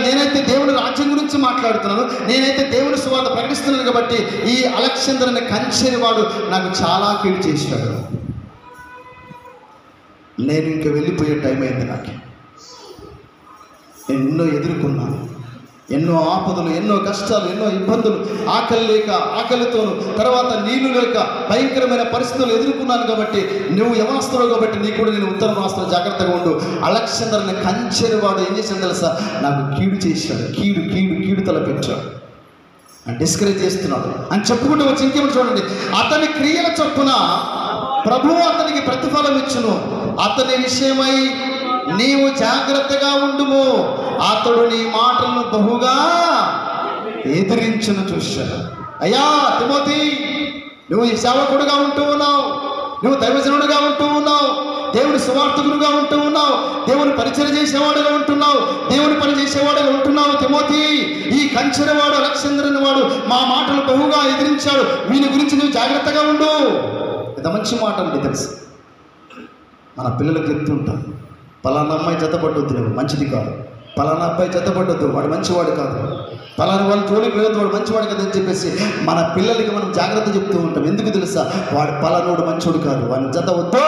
నేనైతే దేవుని రాజ్యం గురించి మాట్లాడుతున్నాను, నేనైతే దేవుని సువార్త ప్రకటిస్తున్నాను కాబట్టి ఈ అలెగ్జాండర్ అనే కంచెని వాడు నాకు చాలా కీడు చేశాడు. నేను ఇంక వెళ్ళిపోయే టైం అయింది. నాకు నేను ఎన్నో ఎదుర్కొన్నాను, ఎన్నో ఆపదలు, ఎన్నో కష్టాలు, ఎన్నో ఇబ్బందులు, ఆకలితోను, తర్వాత నీళ్లు లేక భయంకరమైన పరిస్థితులు ఎదుర్కొన్నాను. కాబట్టి నువ్వు యవనస్తుడు కాబట్టి నీకు కూడా నేను ఉత్తరం రాష్ట్రంలో జాగ్రత్తగా ఉండు. అలెగ్జాండర్ అనే కంచెని వాడు ఏం చేశాడు తెలుసా? నాకు కీడు చేశాడు, కీడు కీడు కీడు తలపెట్టాడు, డిస్కరేజ్ చేస్తున్నాడు అని చెప్పుకుంటూ వచ్చి ఇంకేమో చూడండి. అతని క్రియల చొప్పున ప్రభువు అతనికి ప్రతిఫలం ఇచ్చును, అతని విషయమై నీవు జాగ్రత్తగా ఉండుము, అతడు నీ మాటలను బహుగా ఎదిరించును చూశాడు. అయ్యా తిమోతి, నువ్వు ఈ సేవకుడుగా ఉంటూ ఉన్నావు, నువ్వు దైవజనుడుగా ఉంటూ ఉన్నావు, దేవుని సువార్థకుడుగా ఉంటూ ఉన్నావు, దేవుని పరిచయం చేసేవాడుగా ఉంటున్నావు, దేవుని పని చేసేవాడుగా ఉంటున్నావు. తిమోతి, ఈ కంచెరవాడు అలెగ్జాండర్ వాడు మా మాటలు బహుగా ఎదిరించాడు, వీని గురించి నువ్వు జాగ్రత్తగా ఉండు. ఇంత మంచి మాట అంటే తెలుసు. మన పిల్లలకు చెప్తుంటాం, పలానా అమ్మాయి జతపడ్డొద్దు, నువ్వు మంచిది కాదు, పలానా అబ్బాయి జతపడ్డొద్దు, వాడు మంచివాడు కాదు, పలానా వాళ్ళు జోలికి లేదు, వాడు మంచివాడు కదా అని చెప్పేసి మన పిల్లలకి మనం జాగ్రత్త చెప్తూ ఉంటాం. ఎందుకు తెలుసా? వాడు పలానోడు మంచోడు కాదు, వాని జత వద్దు,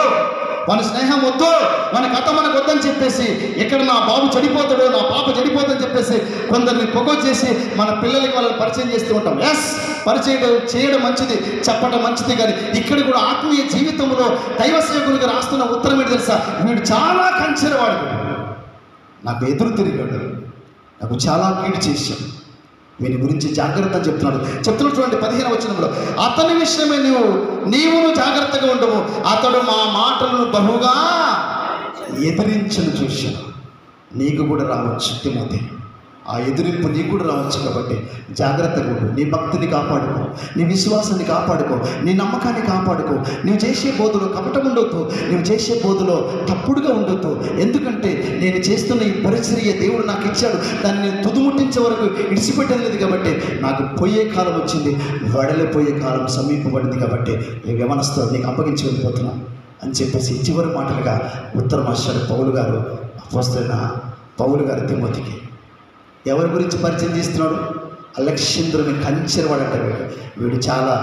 వాని స్నేహం వద్దు, వాని కథ మనకు వద్దని చెప్పేసి, ఇక్కడ నా బాబు చెడిపోతాడు, నా పాప చెడిపోతుందని చెప్పేసి కొందరిని చేసి మన పిల్లలకి వాళ్ళని పరిచయం చేస్తూ ఉంటాం. ఎస్, పరిచయం చేయడం మంచిది, చెప్పడం మంచిది. కానీ ఇక్కడ కూడా ఆత్మీయ జీవితంలో దైవ సేవకునికి రాస్తున్న ఉత్తరం ఏంటి తెలుసా? వీడు చాలా కంచెరవాడు, నాకు ఎదురు తిరిగాడు, నాకు చాలా కీడు చేశాడు, వీని గురించి జాగ్రత్త చెప్తున్నాడు. చూడండి 15వ వచనంలో, అతని విషయమే నీవును జాగ్రత్తగా ఉండవు, అతడు మా మాటలను బహుగా ఎదిరించను చూశాను. నీకు కూడా రావచ్చు తిమోతి, ఆ ఎదిరింపు నీకు కూడా రావచ్చు. కాబట్టి జాగ్రత్తగా ఉండు, నీ భక్తిని కాపాడుకో, నీ విశ్వాసాన్ని కాపాడుకో, నీ నమ్మకాన్ని కాపాడుకో. నువ్వు చేసే బోధలో కపటం ఉండొద్దు, నువ్వు చేసే బోధలో తప్పుడుగా ఉండొద్దు. ఎందుకంటే నేను చేస్తున్న ఈ పరిచర్య దేవుడు నాకు ఇచ్చాడు, దాన్ని నేను తుదుముట్టించే వరకు ఇడిచిపెట్టలేదు. కాబట్టి నాకు పోయే కాలం వచ్చింది, వడలిపోయే కాలం సమీపపడింది. కాబట్టి నేను యవనస్తుడు నీకు అప్పగించి వెళ్ళిపోతున్నాను అని చెప్పేసి చివరి మాటలుగా ఉత్తరం రాశాడు అపోస్తలుడైన పౌలు గారు తిమోతికి. ఎవరి గురించి పరిచయం చేస్తున్నాడు? అలెగ్జాండర్ని కంచెరవాడు అంటే వీడు చాలా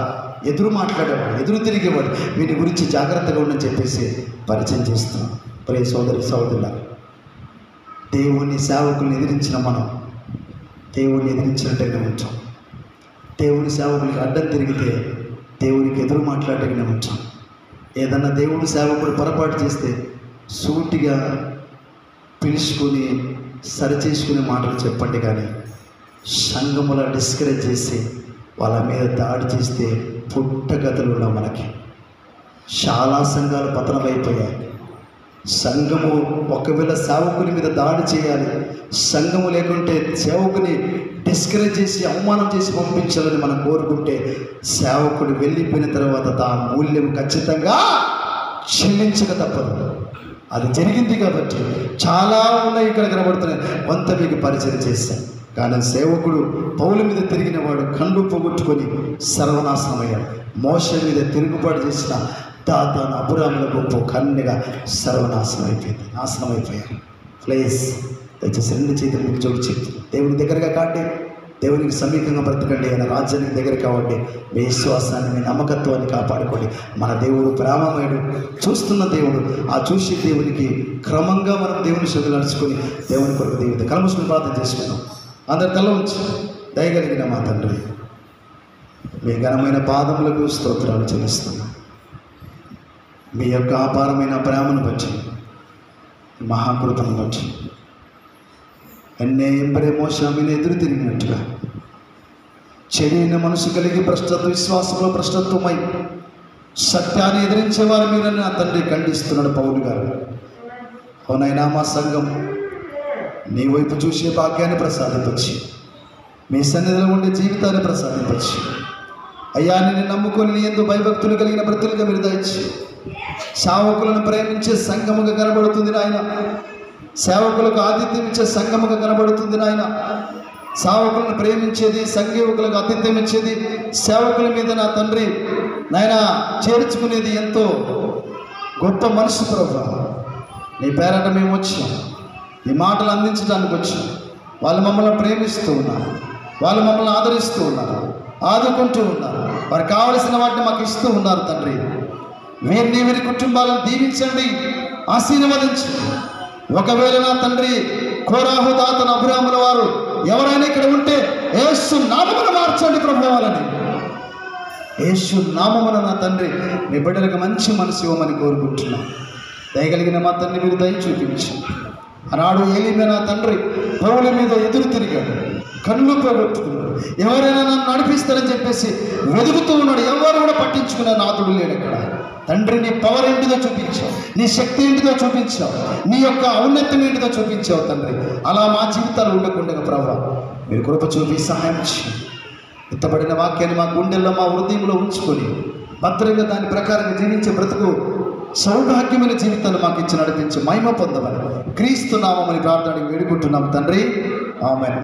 ఎదురు మాట్లాడేవాడు, ఎదురు తిరిగేవాడు, వీటి గురించి జాగ్రత్తగా ఉండని చెప్పేసి పరిచయం చేస్తున్నాం. ప్రియ సోదరి సోదరులారా, దేవుని సేవకుల్ని ఎదిరించిన మనం దేవుని ఎదిరించినట్టుగానే ఉంటాం. దేవుని సేవకులకి అడ్డం తిరిగితే దేవునికి ఎదురు మాట్లాడటగానే ఉంటాం. ఏదన్నా దేవుని సేవకుడు పొరపాటు చేస్తే సూటిగా పిలుచుకొని సరిచేసుకునే మాటలు చెప్పండి. కానీ సంఘముల డిస్కరేజ్ చేసి వాళ్ళ మీద దాడి చేస్తే పుట్టగతులు ఉన్నాం. మనకి చాలా సంఘాలు పతనమైపోయాయి. సంఘము ఒకవేళ సేవకుని మీద దాడి చేయాలి, సంఘము లేకుంటే సేవకుని డిస్కరేజ్ చేసి అవమానం చేసి పంపించాలని మనం కోరుకుంటే సేవకుడు వెళ్ళిపోయిన తర్వాత దా మూల్యం ఖచ్చితంగా చెల్లించక తప్పదు. అది జరిగింది కాబట్టి చాలా ఉన్నాయి ఇక్కడ కనబడుతున్నాయి. కొంత మీకు పరిచయం చేశాను. కానీ సేవకుడు పౌలు మీద తిరిగిన వాడు కండు పోగొట్టుకొని సర్వనాశనమయ్యాడు. మోషే మీద తిరుగుబాటు చేసిన దాతాను అబ్రాహాముల గొప్ప కన్యగా నాశనం అయిపోయారు. ప్లీజ్ దయచేసి 2 చేతులు మీకు జోడి చెప్తుంది, దేవుని దగ్గరగా కాండి, దేవునికి సమీపంగా బ్రతకండి, ఆయన రాజ్యానికి దగ్గర కావండి. మీ విశ్వాసాన్ని, మీ నమ్మకత్వాన్ని కాపాడుకోండి. మన దేవుడు ప్రేమమయుడు, చూస్తున్న దేవుడు. ఆ చూసే దేవునికి క్రమంగా మనం దేవుని శోధన నడుచుకొని దేవుని కొరకు దేవుడి కలముసుకుని ప్రార్థన చేసుకున్నాం. అందరి తల ఉంచి, దయగలిగిన మా తండ్రి, మీ ఘనమైన పాదములకు స్తోత్రాలు చెల్లిస్తున్నాం. మీ యొక్క అపారమైన ప్రేమను బట్టి, మహాకృతను బట్టి, ఎన్నే ఎంబరేమోషామిని ఎదురు తిరిగినట్టుగా చెడిన మనసు కలిగి విశ్వాసంలో భ్రష్టత్వమై సత్యాన్ని ఎదిరించేవారు మీరని నా తండ్రి ఖండిస్తున్నాడు పౌలు గారు. అవునైనా మా సంఘం నీ వైపు చూసే భాగ్యాన్ని ప్రసాదించు, మీ సన్నిధిలో ఉండే జీవితాన్ని ప్రసాదించు. అయ్యా, నేను నమ్ముకొని నీ యందు భయభక్తులు కలిగిన బ్రతులుగా మీరు దయచి సేవకులను ప్రేమించే సంఘముగా కనబడుతుంది నాయన. సేవకులకు ఆతిథ్యం ఇచ్చే సంఘముగా కనబడుతుంది నాయన. సేవకులను ప్రేమించేది, సంఘీవులకు ఆతిథ్యం ఇచ్చేది, సేవకుల మీద నా తండ్రి నాయన చేర్చుకునేది ఎంతో గొప్ప మనసు ప్రభువా. నీ పేరట మేము వచ్చాం, ఈ మాటలు అందించడానికి వచ్చాం. వాళ్ళు మమ్మల్ని ప్రేమిస్తూ ఉన్నారు, వాళ్ళు మమ్మల్ని ఆదరిస్తూ ఉన్నారు, ఆదుకుంటూ ఉన్నారు, వారికి కావలసిన వాటిని మాకు ఇస్తూ ఉన్నారు. తండ్రి, వీరి కుటుంబాలను దీవించండి, ఆశీర్వదించండి. ఒకవేళ నా తండ్రి కోరాహు దాతను అబ్రాహాముల వారు ఎవరైనా ఇక్కడ ఉంటే యేసు నామమున మార్చండి ప్రభువాలని. యేసు నామమున నా తండ్రి మీ బిడ్డలకు మంచి మనసు ఇవ్వమని కోరుకుంటున్నాం. దయగలిగిన మా తండ్రి మీరు దయ చూపించి, ఆనాడు ఏలిమే నా తండ్రి పౌల మీద ఎదురు తిరిగాడు, కళ్ళు పోగొట్టుకున్నాడు. ఎవరైనా నన్ను నడిపిస్తారని చెప్పేసి వెతుకుతూ ఉన్నాడు, ఎవరు కూడా పట్టించుకునే నాథుడు లేడు అక్కడ. తండ్రి, నీ పవర్ ఏంటిదో చూపించావు, నీ శక్తి ఏంటిదో చూపించావు, నీ యొక్క ఔన్నత్యం ఏంటిదో చూపించావు తండ్రి. అలా మా జీవితాలు ఉండకుండా ప్రభువా మీరు కృప చూపి సహాయం చేయండి. ఎత్తబడిన వాక్యాన్ని మా గుండెల్లో, మా హృదయంలో ఉంచుకొని భద్రంగా దాని ప్రకారంగా జీవించే బ్రతుకు సౌభాగ్యమైన జీవితాన్ని మాకు ఇచ్చి నడిపించి మహిమ పొందమని క్రీస్తు నామముని ప్రార్థనకి వేడుకుంటున్నాం తండ్రి. ఆమేన్.